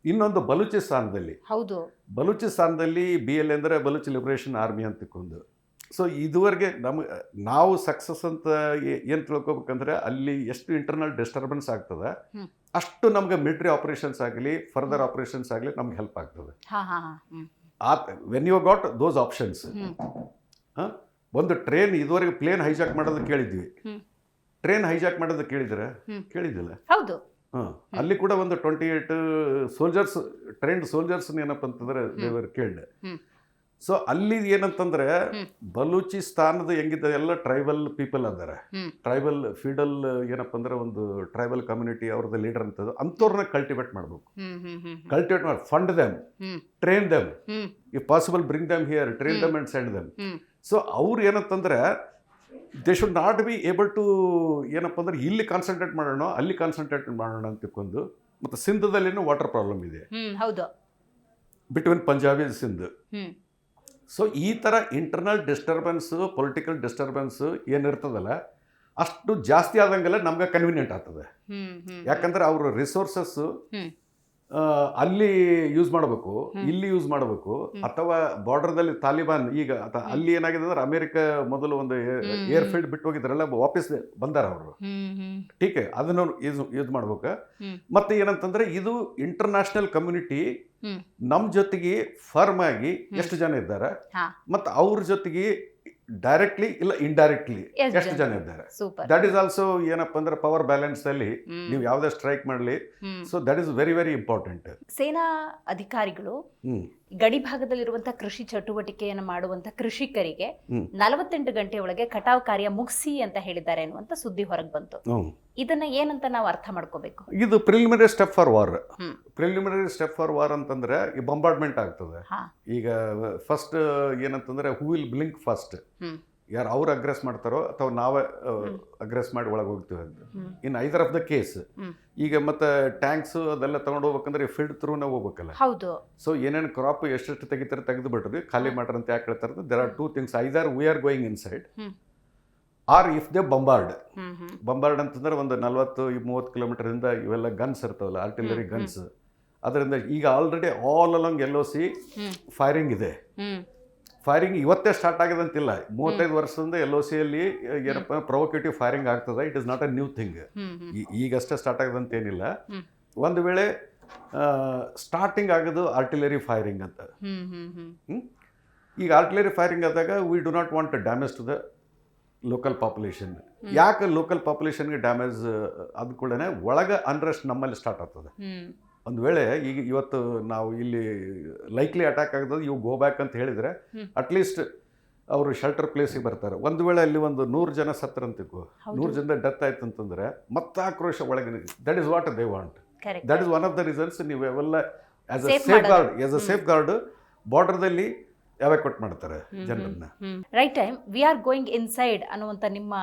ಇನ್ನೊಂದು ಬಲೂಚಿಸ್ತಾನದಲ್ಲಿ, ಹೌದು, ಬಲೂಚಿಸ್ತಾನದಲ್ಲಿ BL ಅಂದರೆ ಬಲೂಚ್ ಲಿಬರೇಷನ್ ಆರ್ಮಿ ಅಂತ ತಿಳ್ಕೊಂಡು. ಸೊ ಇದುವರೆಗೆ ನಾವು ಸಕ್ಸಸ್ ಅಂತ ಏನು ತಿಳ್ಕೊಬೇಕಂದ್ರೆ ಅಲ್ಲಿ ಎಷ್ಟು ಇಂಟರ್ನಲ್ ಡಿಸ್ಟರ್ಬೆನ್ಸ್ ಆಗ್ತದೆ ಹ್ಮ್. ಅಷ್ಟು ನಮ್ಗೆ ಮಿಲಿಟರಿ ಆಪರೇಷನ್ಸ್ ಆಗಲಿ ಫರ್ದರ್ ಆಪರೇಷನ್ಸ್ ಆಗಲಿ ನಮ್ಗೆ ಹೆಲ್ಪ್ ಆಗ್ತದೆ. ಹಾ ಹಾ ಹಾ. Hmm. When you got those options. Hmm. ಒಂದು ಟ್ರೈನ್ ಇದುವರೆಗೆ ಪ್ಲೇನ್ ಹೈಜಾಕ್ ಮಾಡೋದು ಕೇಳಿದ್ವಿ, ಹ್ಮ್. ಟ್ರೈನ್ ಹೈಜಾಕ್ ಮಾಡೋದು ಕೇಳಿದ್ರೆ ಹ್ಮ್. ಕೇಳಿದ್ದಿಲ್ಲ. ಹೌದು. ಅಲ್ಲಿ ಕೂಡ ಒಂದು 28 ಸೋಲ್ಜರ್ಸ್, ಟ್ರೈನ್ಡ್ ಸೋಲ್ಜರ್ಸ್ ಏನಪ್ಪ ಅಂತಂದ್ರೆ ದೇವರ್ ಕೇಳ್ದೆ. ಹ್ಮ್. ಸೊ ಅಲ್ಲಿ ಏನಂತಂದ್ರೆ ಹ್ಮ್. ಬಲೂಚಿಸ್ತಾನದ ಹೆಂಗಿದ್ದ ಎಲ್ಲ ಟ್ರೈಬಲ್ ಪೀಪಲ್ ಅದಾರೆ. ಹ್ಮ್. ಟ್ರೈಬಲ್ ಫೀಡಲ್ ಏನಪ್ಪ ಅಂದ್ರೆ ಒಂದು ಟ್ರೈಬಲ್ ಕಮ್ಯುನಿಟಿ ಅವ್ರದ್ದು ಲೀಡರ್ ಅಂತದ್ದು, ಅಂಥವ್ರನ್ನ ಕಲ್ಟಿವೇಟ್ ಮಾಡ್ಬೇಕು. Hmm hmm hmm. ಕಲ್ಟಿವೇಟ್ ಮಾಡಿ fund them, hmm. Train them, hmm. If possible bring them here, train them and send them. Hmm. So ಅವ್ರು ಏನಂತಂದ್ರೆ they should not be able to ಏನಪ್ಪ ಅಂದ್ರೆ ಇಲ್ಲಿ ಕಾನ್ಸಂಟ್ರೇಟ್ ಮಾಡೋಣ ಅಲ್ಲಿ ಕಾನ್ಸಂಟ್ರೇಟ್ ಮಾಡೋಣ ಅಂತ ತಿಳ್ಕೊಂಡು. ಮತ್ತು ಸಿಂಧದಲ್ಲಿನೂ ವಾಟರ್ ಪ್ರಾಬ್ಲಮ್ ಇದೆ, ಹ್ಮ್. ಹೌದು. ಬಿಟ್ವೀನ್ ಪಂಜಾಬಿ ಸಿಂಧ್. ಹ್ಮ್. ಸೊ ಈ ಥರ ಇಂಟರ್ನಲ್ ಡಿಸ್ಟರ್ಬೆನ್ಸು, ಪೊಲಿಟಿಕಲ್ ಡಿಸ್ಟರ್ಬೆನ್ಸು ಏನಿರ್ತದಲ್ಲ ಅಷ್ಟು ಜಾಸ್ತಿ ಆದಂಗೆಲ್ಲ ನಮ್ಗೆ ಕನ್ವೀನಿಯೆಂಟ್ ಆಗ್ತದೆ. ಹ್ಮ್ ಹ್ಮ್. ಯಾಕಂದ್ರೆ ಅವ್ರ ರಿಸೋರ್ಸಸ್ಸು ಹ್ಮ್. ಅಲ್ಲಿ ಯೂಸ್ ಮಾಡಬೇಕು, ಇಲ್ಲಿ ಯೂಸ್ ಮಾಡಬೇಕು. ಅಥವಾ ಬಾರ್ಡರ್ದಲ್ಲಿ ತಾಲಿಬಾನ್ ಈಗ ಅಲ್ಲಿ ಏನಾಗಿದೆ ಅಂದ್ರೆ ಅಮೆರಿಕ ಮೊದಲು ಒಂದು ಏರ್ಫೀಲ್ಡ್ ಬಿಟ್ಟು ಹೋಗಿದ್ರಲ್ಲ, ವಾಪಸ್ ಬಂದಾರ ಅವರು. ಹ್ಮ್ ಹ್ಮ್. ಟೀಕೆ ಅದನ್ನು ಯೂಸ್ ಮಾಡ್ಬೇಕು. ಹ್ಮ್. ಮತ್ತೆ ಏನಂತಂದ್ರೆ ಇದು ಇಂಟರ್ನ್ಯಾಷನಲ್ ಕಮ್ಯುನಿಟಿ ಹ್ಮ್. ನಮ್ಮ ಜೊತೆಗೆ ಫರ್ಮ್ ಆಗಿ ಎಷ್ಟು ಜನ ಇದ್ದಾರೆ, ಹಾ. ಮತ್ತು ಅವ್ರ ಜೊತೆಗೆ ಡೈರೆಕ್ಟ್ಲಿ ಇಲ್ಲ ಇಂಡೈರೆಕ್ಟ್ಲಿ ಎಷ್ಟ್ ಎಷ್ಟು ಜನ ಇದ್ದಾರೆ. ಸೂಪರ್. ದಟ್ ಈಸ್ ಆಲ್ಸೋ ಏನಪ್ಪ ಅಂದ್ರೆ ಪವರ್ ಬ್ಯಾಲೆನ್ಸ್ ಅಲ್ಲಿ ಹ್ಮ್. ನೀವು ಯಾವುದೇ ಸ್ಟ್ರೈಕ್ ಮಾಡಲಿ. Hmm. So that is very very important. ಸೇನಾ ಅಧಿಕಾರಿಗಳು ಗಡಿ ಭಾಗದಲ್ಲಿರುವಂತಹ ಕೃಷಿ ಚಟುವಟಿಕೆಯನ್ನು ಮಾಡುವಂತ ಕೃಷಿಕರಿಗೆ 48 ಗಂಟೆ ಒಳಗೆ ಕಟಾವು ಕಾರ್ಯ ಮುಗಿಸಿ ಅಂತ ಹೇಳಿದ್ದಾರೆ ಅನ್ನುವಂತ ಸುದ್ದಿ ಹೊರಗೆ ಬಂತು. ಇದನ್ನ ಏನಂತ ನಾವು ಅರ್ಥ ಮಾಡ್ಕೋಬೇಕು? ಇದು preliminary step for war. Hmm. Preliminary step for war ಅಂತಂದ್ರೆ ಈ ಬಂಬಾರ್ಡ್ಮೆಂಟ್ ಆಗ್ತದೆ. ಹಾ. ಈಗ ಫಸ್ಟ್ ಏನಂತಂದ್ರೆ ಹೂ ವಿಲ್ ಬ್ಲಿಂಕ್ ಫಸ್ಟ್, ಹ್ಮ್. ಯಾರು ಅವ್ರು ಅಗ್ರೆಸ್ ಮಾಡ್ತಾರೋ ಅಥವಾ ನಾವೇ ಅಗ್ರೆಸ್ ಮಾಡಿ ಒಳಗೆ ಹೋಗ್ತೀವಿ ಅಂತ. ಇನ್ ಐದರ್ ಆಫ್ ದ ಕೇಸ್ ಈಗ ಮತ್ತೆ ಟ್ಯಾಂಕ್ಸ್ ಅದೆಲ್ಲ ತಗೊಂಡು ಹೋಗ್ಬೇಕಂದ್ರೆ ಫೀಲ್ಡ್ ಥ್ರೂನ ಹೋಗ್ಬೇಕಲ್ಲ. ಹೌದು. ಸೊ ಏನೇನು ಕ್ರಾಪ್ ಎಷ್ಟೆಷ್ಟು ತೆಗಿತಾರೆ ತೆಗೆದು ಬಿಟ್ರಿ ಖಾಲಿ ಮಾಡ್ರಿ ಅಂತ ಯಾಕೆ ಹೇಳ್ತಾರೆ? There are 2 things, either we are going inside or if they bombard. Bombard ಅಂತಂದ್ರೆ ಒಂದು 40-30 ಕಿಲೋಮೀಟರಿಂದ ಇವೆಲ್ಲ ಗನ್ಸ್ ಇರ್ತಾವಲ್ಲ, ಆರ್ಟಿಲರಿ ಗನ್ಸ್. ಅದರಿಂದ ಈಗ already all along LOC firing ಇದೆ. ಫೈರಿಂಗ್ ಇವತ್ತೇ ಸ್ಟಾರ್ಟ್ ಆಗಿದೆ ಅಂತಿಲ್ಲ. 35 ವರ್ಷದಿಂದ LOC ಅಲ್ಲಿ ಏನಪ್ಪ ಪ್ರೊವೊಕೇಟಿವ್ ಫೈರಿಂಗ್ ಆಗ್ತದೆ. It is not a new thing. ಈಗಷ್ಟೇ ಸ್ಟಾರ್ಟ್ ಆಗಿದೆ ಅಂತ ಏನಿಲ್ಲ. ಒಂದು ವೇಳೆ ಸ್ಟಾರ್ಟಿಂಗ್ ಆಗೋದು ಆರ್ಟಿಲರಿ ಫೈರಿಂಗ್ ಅಂತ. ಈಗ ಆರ್ಟಿಲರಿ ಫೈರಿಂಗ್ ಆದಾಗ we do not want damage to the local population. ಯಾಕೆ ಲೋಕಲ್ ಪಾಪ್ಯುಲೇಷನ್ಗೆ ಡ್ಯಾಮೇಜ್ ಅದು ಕೂಡ ಒಳಗೆ ಅನ್ರೆಸ್ಟ್ ನಮ್ಮಲ್ಲಿ ಸ್ಟಾರ್ಟ್ ಆಗ್ತದೆ. ಒಂದು ವೇಳೆ ಈಗ ಇವತ್ತು ನಾವು ಇಲ್ಲಿ ಲೈಕ್ಲಿ ಅಟ್ಯಾಕ್ ಆಗ್ತದೆ, ಇವು ಗೋ ಬ್ಯಾಕ್ ಅಂತ ಹೇಳಿದರೆ ಅಟ್ಲೀಸ್ಟ್ ಅವರು ಶೆಲ್ಟರ್ ಪ್ಲೇಸಿಗೆ ಬರ್ತಾರೆ. ಒಂದು ವೇಳೆ ಅಲ್ಲಿ ಒಂದು 100 ಜನ ಸತ್ತರಂತಿಗೂ 100 ಜನದ ಡೆತ್ ಆಯ್ತು ಅಂತಂದರೆ ಮತ್ತೆ ಆಕ್ರೋಶ ಒಳಗೆ. That is what they want. That is one of the reasons ನೀವು ಅವೆಲ್ಲ ಆಸ್ ಅ ಸೇಫ್ ಗಾರ್ಡ್ ಬಾರ್ಡರ್ದಲ್ಲಿ ಎವಾಕ್ಯೂಟ್ ಮಾಡ್ತಾರೆ ಜನರನ್ನ. Right time we are going inside ಅನ್ನುವಂಥ ನಿಮ್ಮ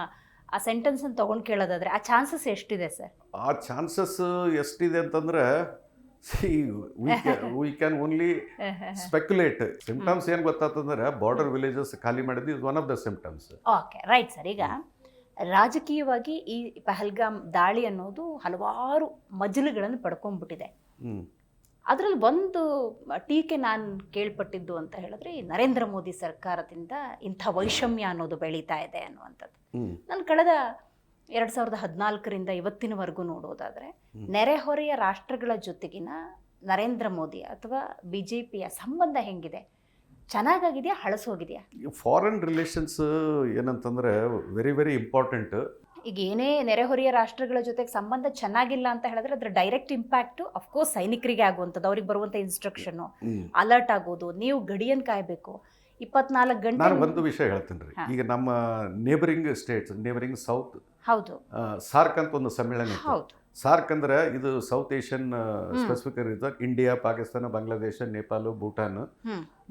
ಆ ಸೆಂಟೆನ್ಸ್ ಅನ್ನು ತಗೊಂಡು ಕೇಳೋದಾದ್ರೆ ಆ ಚಾನ್ಸಸ್ ಎಷ್ಟಿದೆ ಸರ್? ಆ ಚಾನ್ಸಸ್ ಎಷ್ಟಿದೆ ಅಂತಂದ್ರೆ we can only speculate. Symptoms ಏನು ಗೊತ್ತಾತಂದ್ರೆ ಬಾರ್ಡರ್ ವಿಲೇಜಸ್ ಖಾಲಿ ಮಾಡಿದ್ದು is one of the symptoms. Okay, right sir. ಈಗ ರಾಜಕೀಯವಾಗಿ ಈ ಪಹಲ್ಗಾಮ್ ದಾಳಿ ಅನ್ನೋದು ಹಲವಾರು ಮಜಲುಗಳನ್ನು ಪಡ್ಕೊಂಡ್ಬಿಟ್ಟಿದೆ. ಅದರಲ್ಲಿ ಒಂದು ಟೀಕೆ ನಾನು ಕೇಳ್ಪಟ್ಟಿದ್ದು ಅಂತ ಹೇಳಿದ್ರೆ ಈ ನರೇಂದ್ರ ಮೋದಿ ಸರ್ಕಾರದಿಂದ ಇಂಥ ವೈಷಮ್ಯ ಅನ್ನೋದು ಬೆಳೀತಾ ಇದೆ ಅನ್ನುವಂಥದ್ದು. ನಾನು ಕಳೆದ 2014ರಿಂದ ಇವತ್ತಿನವರೆಗೂ ನೋಡೋದಾದರೆ ನೆರೆಹೊರೆಯ ರಾಷ್ಟ್ರಗಳ ಜೊತೆಗಿನ ನರೇಂದ್ರ ಮೋದಿ ಅಥವಾ BJPಯ ಸಂಬಂಧ ಹೆಂಗಿದೆ? ಚೆನ್ನಾಗಾಗಿದೆಯಾ, ಹಳಸೋಗಿದೆಯಾ? ಫಾರಿನ್ ರಿಲೇಷನ್ಸ್ ಏನಂತಂದರೆ ವೆರಿ ವೆರಿ ಇಂಪಾರ್ಟೆಂಟ್. ಈಗ ಏನೇ ನೆರೆಹೊರೆಯ ರಾಷ್ಟ್ರಗಳ ಜೊತೆಗೆ ಸಂಬಂಧ ಚೆನ್ನಾಗಿಲ್ಲ ಅಂತ ಹೇಳಿದ್ರೆ ಅದರ ಡೈರೆಕ್ಟ್ ಇಂಪ್ಯಾಕ್ಟು ಅಫ್ಕೋರ್ಸ್ ಸೈನಿಕರಿಗೆ ಆಗುವಂಥದ್ದು. ಅವ್ರಿಗೆ ಬರುವಂಥ ಇನ್ಸ್ಟ್ರಕ್ಷನ್ನು, ಅಲರ್ಟ್ ಆಗೋದು, ನೀವು ಗಡಿಯನ್ನು ಕಾಯಬೇಕು 24 ಗಂಟೆ. ನಾನು ಒಂದು ವಿಷಯ ಹೇಳ್ತೀನಿ ರೀ. ಈಗ ನಮ್ಮ ನೇಬರಿಂಗ್ ಸ್ಟೇಟ್ಸ್, ನೇಬರಿಂಗ್ ಸೌತ್, ಹೌದು, ಸಾರ್ಕ್ ಅಂತ ಒಂದು ಸಮ್ಮೇಳನ ಇತ್ತು. ಸಾರ್ಕ್ ಅಂದ್ರೆ ಇದು south Asian specific reason. India, Pakistan, Bangladesh, Nepal, Bhutan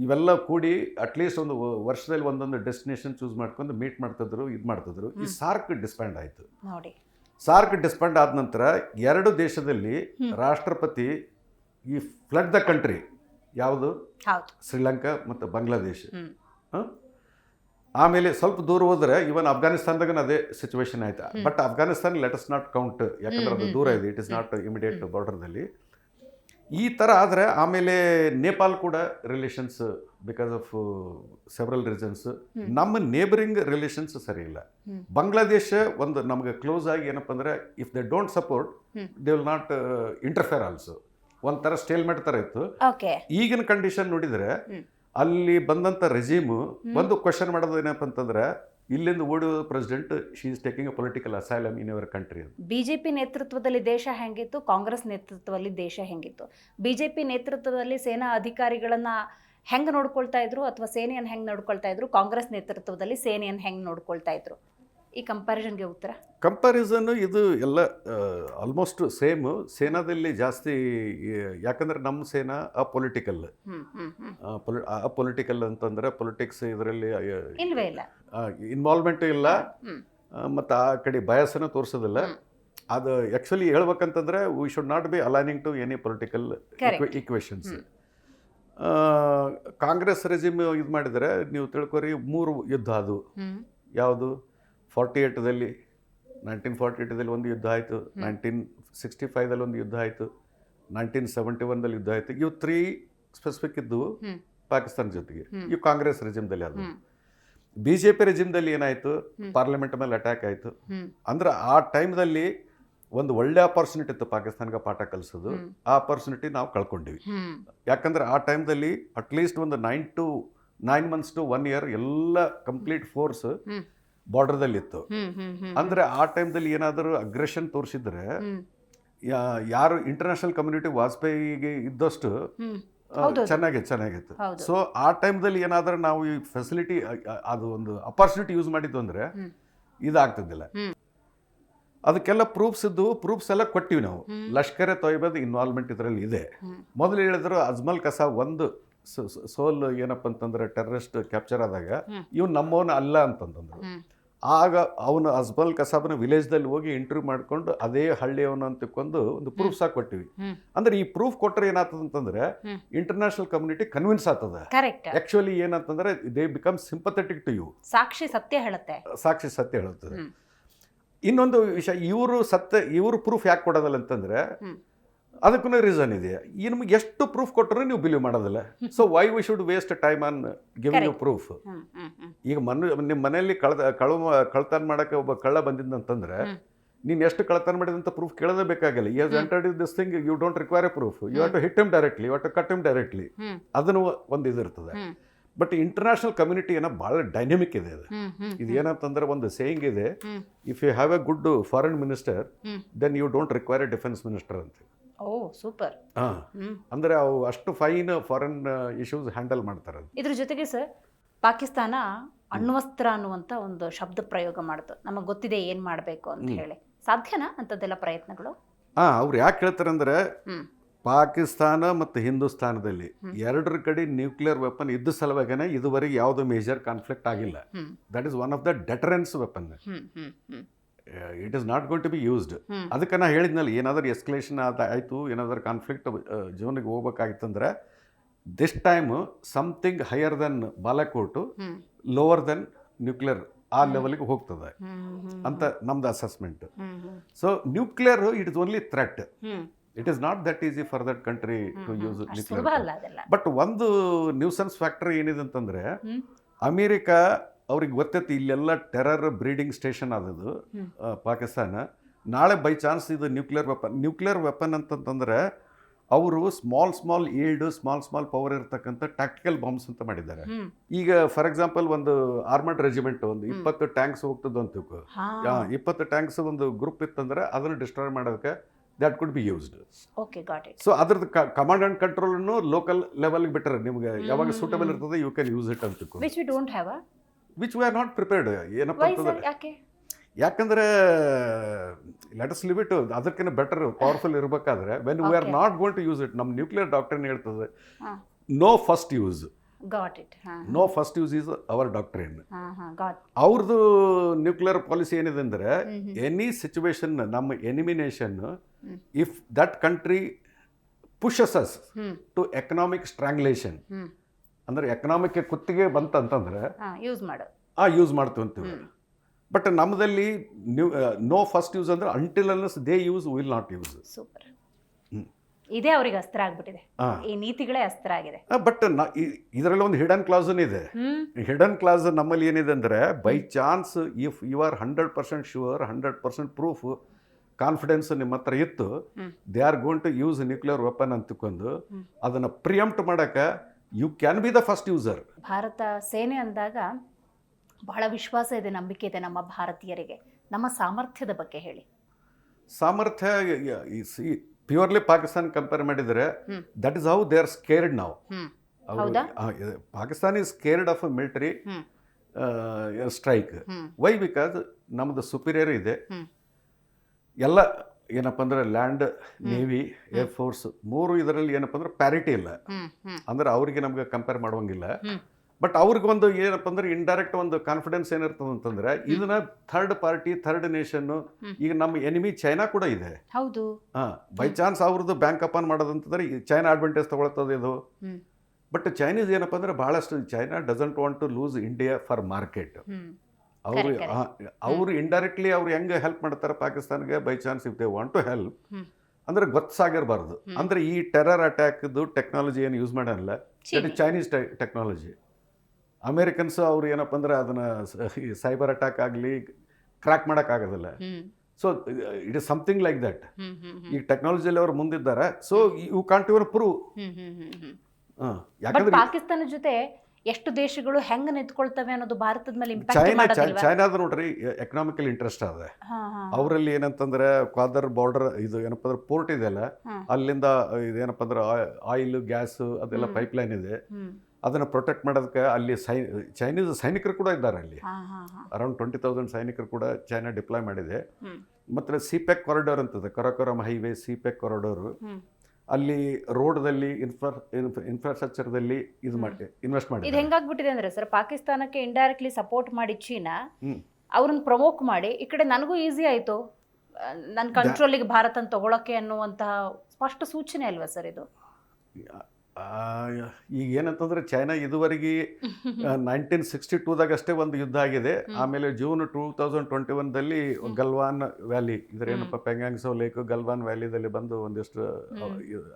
ಇವೆಲ್ಲ ಕೂಡಿ ಅಟ್ಲೀಸ್ಟ್ ಒಂದು ವರ್ಷದಲ್ಲಿ ಒಂದೊಂದು ಡೆಸ್ಟಿನೇಷನ್ ಚೂಸ್ ಮಾಡ್ಕೊಂಡು ಮೀಟ್ ಮಾಡ್ತಿದ್ರು, ಇದು ಮಾಡ್ತಿದ್ರು. ಈ ಸಾರ್ಕ್ ಡಿಸ್ಬ್ಯಾಂಡ್ ಆಯಿತು. ಸಾರ್ಕ್ ಡಿಸ್ಬ್ಯಾಂಡ್ ಆದ ನಂತರ 2 ದೇಶದಲ್ಲಿ ರಾಷ್ಟ್ರಪತಿ ಈ ಫ್ಲಡ್ ದ ಕಂಟ್ರಿ ಯಾವುದು? ಶ್ರೀಲಂಕಾ ಮತ್ತು ಬಾಂಗ್ಲಾದೇಶ. ಆಮೇಲೆ ಸ್ವಲ್ಪ ದೂರ ಹೋದರೆ ಇವನ್ ಅಫ್ಘಾನಿಸ್ತಾನದಾಗ ಅದೇ ಸಿಚುವೇಶನ್ ಆಯ್ತು. But Afghanistan let us not count, ಯಾಕಂದ್ರೆ ಅದು ದೂರ ಇದೆ. ಇಟ್ ಇಸ್ ನಾಟ್ ಇಮಿಡಿಯೇಟ್ ಬಾರ್ಡರ್ದಲ್ಲಿ. ಈ ಥರ ಆದರೆ ಆಮೇಲೆ ನೇಪಾಲ್ ಕೂಡ relations because of several reasons. ನಮ್ಮ ನೇಬರಿಂಗ್ ರಿಲೇಷನ್ಸ್ ಸರಿ ಇಲ್ಲ. ಬಾಂಗ್ಲಾದೇಶ ಒಂದು ನಮಗೆ ಕ್ಲೋಸ್ ಆಗಿ ಏನಪ್ಪ ಅಂದರೆ if they don't support they will not interfere also. ಒಂಥರ ಸ್ಟೇಲ್ಮೆಂಟ್ ಥರ ಇತ್ತು. ಈಗಿನ ಕಂಡೀಷನ್ ನೋಡಿದರೆ ಅಲ್ಲಿ ಬಂದಂಥ ರೆಜಿಮು ಒಂದು ಕ್ವಶನ್ ಮಾಡೋದು ಏನಪ್ಪ ಅಂತಂದ್ರೆ ಇಲ್ಲಿಂದ ಓಡುವ president she is taking a political asylum in your country. BJP ನೇತೃತ್ವದಲ್ಲಿ ದೇಶ ಹೆಂಗಿತ್ತು, ಕಾಂಗ್ರೆಸ್ ನೇತೃತ್ವದಲ್ಲಿ ದೇಶ ಹೆಂಗಿತ್ತು? BJP ನೇತೃತ್ವದಲ್ಲಿ ಸೇನಾ ಅಧಿಕಾರಿಗಳನ್ನ ಹೆಂಗೆ ನೋಡ್ಕೊಳ್ತಾ ಇದ್ರು ಅಥವಾ ಸೇನೆಯನ್ನು ಹೆಂಗೆ ನೋಡ್ಕೊಳ್ತಾ ಇದ್ರು? ಕಾಂಗ್ರೆಸ್ ನೇತೃತ್ವದಲ್ಲಿ ಸೇನೆಯನ್ನು ಹೆಂಗೆ ನೋಡ್ಕೊಳ್ತಾ ಇದ್ರು? ಈ ಕಂಪ್ಯಾರಿಸನ್ಗೆ ಉತ್ತರ? ಕಂಪ್ಯಾರಿಸನ್ ಇದು ಎಲ್ಲ ಆಲ್ಮೋಸ್ಟ್ ಸೇಮ್. ಸೇನಾದಲ್ಲಿ ಜಾಸ್ತಿ, ಯಾಕಂದ್ರೆ ನಮ್ಮ ಸೇನಾ ಅಪೊಲಿಟಿಕಲ್. ಅಪೊಲಿಟಿಕಲ್ ಅಂತಂದ್ರೆ ಪೊಲಿಟಿಕ್ಸ್ ಇದರಲ್ಲಿ ಇಲ್ವೇ ಇಲ್ಲ, ಇನ್ವಾಲ್ವ್ಮೆಂಟ್ ಇಲ್ಲ, ಮತ್ತು ಆ ಕಡೆ ಬಯಸನ್ನು ತೋರಿಸೋದಿಲ್ಲ. ಅದು ಆ್ಯಕ್ಚುಲಿ ಹೇಳ್ಬೇಕಂತಂದ್ರೆ we should not be aligning to any political equations. Congress regime ಇದು ಮಾಡಿದರೆ ನೀವು ತಿಳ್ಕೊರಿ 3 ಯುದ್ಧ ಅದು. ಯಾವುದು? 48ದಲ್ಲಿ 1948ದಲ್ಲಿ ಒಂದು ಯುದ್ಧ ಆಯಿತು, 1965ದಲ್ಲಿ ಒಂದು ಯುದ್ಧ ಆಯಿತು, 1971ದಲ್ಲಿ ಯುದ್ಧ ಆಯಿತು. ಇವು 3 ಸ್ಪೆಸಿಫಿಕ್ ಇದ್ದವು ಪಾಕಿಸ್ತಾನ ಜೊತೆಗೆ. ಇವು ಕಾಂಗ್ರೆಸ್ ರೆಜಿಮ್ದಲ್ಲಿ ಆದವು. BJP ರೆಜಿಮ್ದಲ್ಲಿ ಏನಾಯಿತು? ಪಾರ್ಲಿಮೆಂಟ್ ಮೇಲೆ ಅಟ್ಯಾಕ್ ಆಯಿತು. ಅಂದ್ರೆ ಆ ಟೈಮ್ದಲ್ಲಿ ಒಂದು ಒಳ್ಳೆ ಅಪಾರ್ಚುನಿಟಿ ಇತ್ತು ಪಾಕಿಸ್ತಾನಕ್ಕೆ ಪಾಠ ಕಲಿಸೋದು. ಆ ಅಪಾರ್ಚುನಿಟಿ ನಾವು ಕಳ್ಕೊಂಡಿವಿ. ಯಾಕಂದ್ರೆ ಆ ಟೈಮ್ದಲ್ಲಿ ಅಟ್ಲೀಸ್ಟ್ ಒಂದು 9 months to 1 year ಎಲ್ಲ ಕಂಪ್ಲೀಟ್ ಫೋರ್ಸ್ ಬಾರ್ಡರ್ದಲ್ಲಿತ್ತು. ಅಂದರೆ ಆ ಟೈಮ್ದಲ್ಲಿ ಏನಾದರೂ ಅಗ್ರೆಷನ್ ತೋರಿಸಿದ್ರೆ ಯಾರು ಇಂಟರ್ನ್ಯಾಷನಲ್ ಕಮ್ಯುನಿಟಿ ವಾಜಪೇಯಿಗೆ ಇದ್ದಷ್ಟು ಚೆನ್ನಾಗಿತ್ತು. ಸೊ ಆ ಟೈಮ್ದಲ್ಲಿ ಏನಾದರೂ ನಾವು ಈ ಫೆಸಿಲಿಟಿ, ಅದು ಒಂದು ಅಪಾರ್ಚುನಿಟಿ ಯೂಸ್ ಮಾಡಿದ್ದು ಅಂದರೆ ಇದಾಗ್ತಿದ್ದಿಲ್ಲ. ಅದಕ್ಕೆಲ್ಲ ಪ್ರೂಫ್ಸ್ ಇದ್ದು, ಪ್ರೂಫ್ಸ್ ಎಲ್ಲ ಕೊಟ್ಟಿವಿ ನಾವು. ಲಷ್ಕರ್ ಎ ತೊಯ್ಬಾದ ಇನ್ವಾಲ್ವ್ಮೆಂಟ್ ಇದರಲ್ಲಿ ಇದೆ. ಮೊದಲು ಹೇಳಿದ್ರು ಅಜ್ಮಲ್ ಕಸಾಬ್ ಒಂದು ಸೋಲ್ ಏನಪ್ಪ ಅಂತಂದ್ರೆ ಟೆರರಿಸ್ಟ್ ಕ್ಯಾಪ್ಚರ್ ಆದಾಗ ಇವ್ ನಮ್ಮವನ ಅಲ್ಲ ಅಂತಂದ್ರು. ಆಗ ಅವನು ಅಜ್ಮಲ್ ಕಸಾಬ್ನ ವಿಲೇಜ್ದಲ್ಲಿ ಹೋಗಿ ಇಂಟರ್ವ್ಯೂ ಮಾಡ್ಕೊಂಡು ಅದೇ ಹಳ್ಳಿಯವನು ಅಂತ ತಿಳ್ಕೊಂಡು ಒಂದು ಪ್ರೂಫ್ ಸಹ ಕೊಟ್ಟಿವಿ. ಅಂದ್ರೆ ಈ ಪ್ರೂಫ್ ಕೊಟ್ಟರೆ ಏನಾಗ್ತದ ಅಂತಂದ್ರೆ ಇಂಟರ್ನ್ಯಾಷನಲ್ ಕಮ್ಯುನಿಟಿ ಕನ್ವಿನ್ಸ್ ಆಗ್ತದ. ಆಕ್ಚುಲಿ ಏನಂತಂದ್ರೆ they become sympathetic to you. ಸಾಕ್ಷಿ ಸತ್ಯ ಹೇಳುತ್ತದೆ. ಇನ್ನೊಂದು ವಿಷಯ, ಇವರು ಪ್ರೂಫ್ ಯಾಕೆ ಕೊಡೋದಲ್ಲ ಅಂತಂದ್ರೆ ಅದಕ್ಕೂ ರೀಸನ್ ಇದೆ. ಈ ನಿಮ್ಗೆ ಎಷ್ಟು ಪ್ರೂಫ್ ಕೊಟ್ಟರು ನೀವು ಬಿಲೀವ್ ಮಾಡೋದಿಲ್ಲ. So why we should waste time on giving you proof. ಈಗ ನಿಮ್ಮ ಮನೆಯಲ್ಲಿ ಕಳ್ತನ ಮಾಡಕ್ಕೆ ಒಬ್ಬ ಕಳ್ಳ ಬಂದಿದ್ದಂತಂದ್ರೆ ನೀನು ಎಷ್ಟು ಕಳ್ತನ ಮಾಡಿದಂತ ಪ್ರೂಫ್ ಕೇಳೋದೇ ಬೇಕಾಗಿಲ್ಲ. He has entered in this thing, you don't require a proof, you have to hit him directly, you have to cut him directly. ಅದನ್ನು ಒಂದು ಇದಿರ್ತದೆ. ಬಟ್ ಇಂಟರ್ನ್ಯಾಷನಲ್ ಕಮ್ಯುನಿಟಿ ಏನೋ ಭಾಳ ಡೈನಮಿಕ್ ಇದೆ. ಇದು ಏನಂತಂದ್ರೆ ಒಂದು ಸೇಯಿಂಗ್ ಇದೆ, if you have a good foreign minister then you don't require a defence minister ಅಂತ. Oh super. ಅಂದ್ರೆ ಅವು ಅಷ್ಟು ಫೈನ್ ಫಾರಿನ್ ಇಶ್ಯೂಸ್ ಹ್ಯಾಂಡಲ್ ಮಾಡ್ತಾರೆ. ಇದ್ರ ಜೊತೆಗೆ ಸರ್, ಪಾಕಿಸ್ತಾನ ಅಣ್ವಸ್ತ್ರ ಅನ್ನುವಂಥ ಒಂದು ಶಬ್ದ ಪ್ರಯೋಗ ಮಾಡ್ತು. ನಮಗೆ ಗೊತ್ತಿದೆ ಏನು ಮಾಡಬೇಕು ಅಂತ ಹೇಳಿ. ಸಾಧ್ಯನಾ ಅಂಥದ್ದೆಲ್ಲ ಪ್ರಯತ್ನಗಳು? ಅವ್ರು ಯಾಕೆ ಹೇಳ್ತಾರೆ ಅಂದ್ರೆ, ಪಾಕಿಸ್ತಾನ ಮತ್ತು ಹಿಂದೂಸ್ತಾನದಲ್ಲಿ ಎರಡರ ಕಡೆ ನ್ಯೂಕ್ಲಿಯರ್ ವೆಪನ್ ಇದ್ದ ಸಲುವಾಗನೇ ಇದುವರೆಗೆ ಯಾವುದೋ ಮೇಜರ್ ಕಾನ್ಫ್ಲಿಕ್ಟ್ ಆಗಿಲ್ಲ. That is one of the deterrence weapon. It is not going to be used. ಅದಕ್ಕೆ ನಾ ಹೇಳಿದ್ನಲ್ಲ, ಏನಾದರೂ ಎಸ್ಕಲೇಷನ್ ಆಯಿತು, ಏನಾದರೂ ಕಾನ್ಫ್ಲಿಕ್ಟ್ ಜೋನಿಗೆ ಹೋಗ್ಬೇಕಾಗಿತ್ತಂದ್ರೆ this time something higher than Balakot, lower than nuclear ಆ ಲೆವೆಲ್ಗೆ ಹೋಗ್ತದೆ ಅಂತ ನಮ್ದು assessment. So nuclear it is only threat. It is not that easy for that country to use nuclear. But ಒಂದು ನ್ಯೂಸೆನ್ಸ್ ಫ್ಯಾಕ್ಟರ್ ಏನಿದೆ ಅಂತಂದ್ರೆ, ಅಮೇರಿಕಾ ಅವ್ರಿಗೆ ಗೊತ್ತೈತಿ ಇಲ್ಲೆಲ್ಲ ಟೆರರ್ ಬ್ರೀಡಿಂಗ್ ಸ್ಟೇಷನ್ ಆದದು ಪಾಕಿಸ್ತಾನ. ನಾಳೆ ಬೈ ಚಾನ್ಸ್ ಇದು ನ್ಯೂಕ್ಲಿಯರ್ ವೆಪನ್ ಅಂತಂತಂದ್ರೆ ಅವರು ಸ್ಮಾಲ್ ಈಲ್ಡ್ ಸ್ಮಾಲ್ ಪವರ್ ಇರ್ತಕ್ಕಂಥ ಟ್ಯಾಕ್ಟಿಕಲ್ ಬಾಂಬ್ಸ್ ಅಂತ ಮಾಡಿದ್ದಾರೆ. ಈಗ ಫಾರ್ ಎಕ್ಸಾಂಪಲ್ ಒಂದು ಆರ್ಮರ್ಡ್ ರೆಜಿಮೆಂಟ್ ಒಂದು 20 ಟ್ಯಾಂಕ್ಸ್ ಹೋಗ್ತದ ಅಂತ 20 ಟ್ಯಾಂಕ್ಸ್ ಒಂದು ಗ್ರೂಪ್ ಇತ್ತಂದ್ರೆ ಅದನ್ನು ಡಿಸ್ಟ್ರಾಯ್ ಮಾಡೋದಕ್ಕೆ that could be used. Okay, got it. So ಅದ್ರದ್ದು ಕಮಾಂಡ್ ಅಂಡ್ ಕಂಟ್ರೋಲ್ ಅನ್ನು ಲೋಕಲ್ ಲೆವೆಲ್ಗೆ ಬಿಟ್ಟರೆ ನಿಮ್ಗೆ ಯಾವಾಗ ಸೂಟಬಲ್ ಇರ್ತದೆ ಯು ಕ್ಯಾನ್ ಯೂಸ್ ಇಟ್ ಅಂತ. Which we don't have. Which we are not prepared. ಏನಪ್ಪ ಅಂತಂದ್ರೆ, ಯಾಕಂದ್ರೆ ಲೆಟ್ ಅಸ್ ಲಿವ್ ಇಟ್. ಅದಕ್ಕಿಂತ ಬೆಟರ್ ಪವರ್ಫುಲ್ ಇರಬೇಕಾದ್ರೆ when we are not going to use it, ನಮ್ಮ ನ್ಯೂಕ್ಲಿಯರ್ ಡಾಕ್ಟ್ರಿನ್ ಹೇಳ್ತದೆ no first use. Got it. No first use is our doctrine. ಅವ್ರದ್ದು nuclear policy ಏನಿದೆ ಅಂದರೆ, ಎನಿ ಸಿಚುವೇಶನ್ ನಮ್ಮ enemy nation if that country pushes us to economic strangulation, ಅಂದ್ರೆ economic ಕುತ್ತಿಗೆ ಬಂತಂತಂದ್ರೆ use ಮಾಡ್ತೀವಿ ಅಂತೀವಿ. ಬಟ್ ನಮ್ಮದಲ್ಲಿ ನೋ ಫಸ್ಟ್ ಯೂಸ್ ಅಂದ್ರೆ until unless they use will not use. Super. ಇದೇ ಅವರಿಗೆ ಅಸ್ತ್ರ ಆಗ್ಬಿಟ್ಟಿದೆ, ಈ ನೀತಿಗಳೇ ಅಸ್ತ್ರ ಆಗಿದೆ. ಬಟ್ ಇದರಲ್ಲಿ ಒಂದು ಹಿಡನ್ ಕ್ಲಾಸ್ ಇದೆ. ಹಿಡನ್ ಕ್ಲಾಸ್ ನಮ್ಮಲ್ಲಿ ಏನಿದೆ ಅಂದ್ರೆ, by chance if you are 100% sure, 100% proof, confidence ನಿಮ್ಮ ಹತ್ರ ಇತ್ತು, they are going to use nuclear weapon ಅಂತಕೊಂಡು ಅದನ್ನ ಪ್ರಿಯಂಪ್ಟ್ ಮಾಡಕ್ಕೆ you can be the first user. ಭಾರತ ಸೇನೆ ಅಂದಾಗ ಬಹಳ ವಿಶ್ವಾಸ ಇದೆ, ನಂಬಿಕೆ ಇದೆ ನಮ್ಮ ಭಾರತೀಯರಿಗೆ. ನಮ್ಮ ಸಾಮರ್ಥ್ಯದ ಬಗ್ಗೆ ಹೇಳಿ. ಸಾಮರ್ಥ್ಯ ಪ್ಯೂರ್ಲಿ ಪಾಕಿಸ್ತಾನ ಕಂಪೇರ್ ಮಾಡಿದರೆ that is how they are scared ನಾವು. Pakistan is scared of military strike. Why? Because ನಮ್ಮದು ಸುಪೀರಿಯರ್ ಇದೆ. ಎಲ್ಲ ಏನಪ್ಪ ಅಂದ್ರೆ ಲ್ಯಾಂಡ್, ನೇವಿ, ಏರ್ಫೋರ್ಸ್ ಮೂರು ಇದರಲ್ಲಿ ಏನಪ್ಪ ಅಂದ್ರೆ ಪ್ಯಾರಿಟಿ ಇಲ್ಲ. ಅಂದ್ರೆ ಅವ್ರಿಗೆ ನಮ್ಗೆ ಕಂಪೇರ್ ಮಾಡುವಂಗಿಲ್ಲ. ಬಟ್ ಅವ್ರಿಗೊಂದು ಏನಪ್ಪ ಅಂದ್ರೆ ಇಂಡೈರೆಕ್ಟ್ ಒಂದು ಕಾನ್ಫಿಡೆನ್ಸ್ ಏನಿರ್ತದೆ ಅಂತಂದ್ರೆ, ಇದನ್ನ ಥರ್ಡ್ ಪಾರ್ಟಿ, ಥರ್ಡ್ ನೇಷನ್, ಈಗ ನಮ್ಮ ಎನಿಮಿ ಚೈನಾ ಕೂಡ ಇದೆ. ಹೌದು. ಬೈ ಚಾನ್ಸ್ ಅವ್ರದ್ದು ಬ್ಯಾಂಕ್ ಅಪಾನ್ ಮಾಡೋದಂತಂದ್ರೆ ಚೈನಾ ಅಡ್ವಾಂಟೇಜ್ ತಗೊಳ್ತದೆ ಇದು. ಬಟ್ ಚೈನೀಸ್ ಏನಪ್ಪ ಅಂದ್ರೆ ಬಹಳಷ್ಟು, China doesn't want to lose India for market. ಅವರು ಇಂಡೈರೆಕ್ಟ್ಲಿ ಅವ್ರು ಹೆಂಗೆ ಹೆಲ್ಪ್ ಮಾಡ್ತಾರೆ ಪಾಕಿಸ್ತಾನ್ಗೆ, by chance if they want to help ಅಂದ್ರೆ ಗೊತ್ತಾಗಿರಬಾರ್ದು. ಅಂದ್ರೆ ಈ ಟೆರರ್ ಅಟ್ಯಾಕ್ದು ಟೆಕ್ನಾಲಜಿ ಏನು ಯೂಸ್ ಮಾಡಲ್ಲ, ಚೈನೀಸ್ ಟೆಕ್ನಾಲಜಿ. ಅಮೇರಿಕನ್ಸ್ ಅವ್ರು ಏನಪ್ಪ ಅಂದ್ರೆ ಅದನ್ನ ಸೈಬರ್ ಅಟ್ಯಾಕ್ ಆಗಲಿ ಕ್ರ್ಯಾಕ್ ಮಾಡೋಕ್ಕಾಗೋದಿಲ್ಲ. So it is something like that. ಈ ಟೆಕ್ನಾಲಜಿಯಲ್ಲಿ ಅವರು ಮುಂದಿದ್ದಾರೆ. So you can't even prove. ಯಾಕಂದ್ರೆ ಪಾಕಿಸ್ತಾನ ಜೊತೆ ಎಷ್ಟು ದೇಶಗಳು ಹೆಂಗ ನಿಂತ್ಕೊಳ್ತವೆ ಅನ್ನೋದು ಭಾರತದ ಮೇಲೆ ಇಂಪ್ಯಾಕ್ಟ್. ಚೈನಾದ ನೋಡ್ರಿ ಎಕನಾಮಿಕಲ್ ಇಂಟ್ರೆಸ್ಟ್ ಅದ ಅವರಲ್ಲಿ. ಏನಂತಂದ್ರೆ ಕ್ವಾದರ್ ಬಾರ್ಡರ್ ಇದು ಏನಪ್ಪ ಅಂದ್ರೆ ಪೋರ್ಟ್ ಇದೆಯಲ್ಲ, ಅಲ್ಲಿಂದ ಇದೇನಪ್ಪ ಅಂದ್ರೆ ಆಯಿಲ್, ಗ್ಯಾಸ್ ಅದೆಲ್ಲ ಪೈಪ್ ಲೈನ್ ಇದೆ. ಅದನ್ನು ಪ್ರೊಟೆಕ್ಟ್ ಮಾಡೋದಕ್ಕೆ ಅಲ್ಲಿ ಚೈನೀಸ್ ಸೈನಿಕರು ಕೂಡ ಇದ್ದಾರೆ. ಅಲ್ಲಿ ಅರೌಂಡ್ 20,000 ಸೈನಿಕರು ಕೂಡ ಚೈನಾ ಡಿಪ್ಲಾಯ್ ಮಾಡಿದೆ. ಮತ್ತು ಸಿಪೆಕ್ ಕಾರಿಡಾರ್ ಅಂತದೆ, ಕರಾಕೋರಂ ಹೈವೇ ಸಿಪೆಕ್ ಕಾರಿಡಾರು. ಅಲ್ಲಿ ರೋಡ್ದಲ್ಲಿ ಇನ್ಫ್ರಾಸ್ಟ್ರಕ್ಚರ್ದಲ್ಲಿ ಇದು ಮಾಡಿ ಇನ್ವೆಸ್ಟ್ ಮಾಡಿ. ಇದು ಹೆಂಗಾಗ್ಬಿಟ್ಟಿದೆ ಅಂದ್ರೆ ಸರ್, ಪಾಕಿಸ್ತಾನಕ್ಕೆ ಇಂಡೈರೆಕ್ಟ್ಲಿ ಸಪೋರ್ಟ್ ಮಾಡಿ ಚೀನಾ ಅವ್ರನ್ನ ಪ್ರಮೋಕ್ ಮಾಡಿ, ಈ ಕಡೆ ನನಗೂ ಈಸಿ ಆಯಿತು, ನನ್ನ ಕಂಟ್ರೋಲಿಗೆ ಭಾರತನ ತಗೊಳಕ್ಕೆ ಅನ್ನುವಂತಹ ಸ್ಪಷ್ಟ ಸೂಚನೆ ಅಲ್ವಾ ಸರ್ ಇದು? ಆ, ಈಗ ಏನಂತಂದ್ರೆ ಚೈನಾ ಇದುವರೆಗೆ 1962ದಾಗ ಅಷ್ಟೇ ಒಂದು ಯುದ್ಧ ಆಗಿದೆ. ಆಮೇಲೆ June 2021ದಲ್ಲಿ Galwan valley ಇದ್ರೇನಪ್ಪ ಪೆಂಗಾಂಗ್ಸೋ lake Galwan ವ್ಯಾಲಿದಲ್ಲಿ ಬಂದು ಒಂದಿಷ್ಟು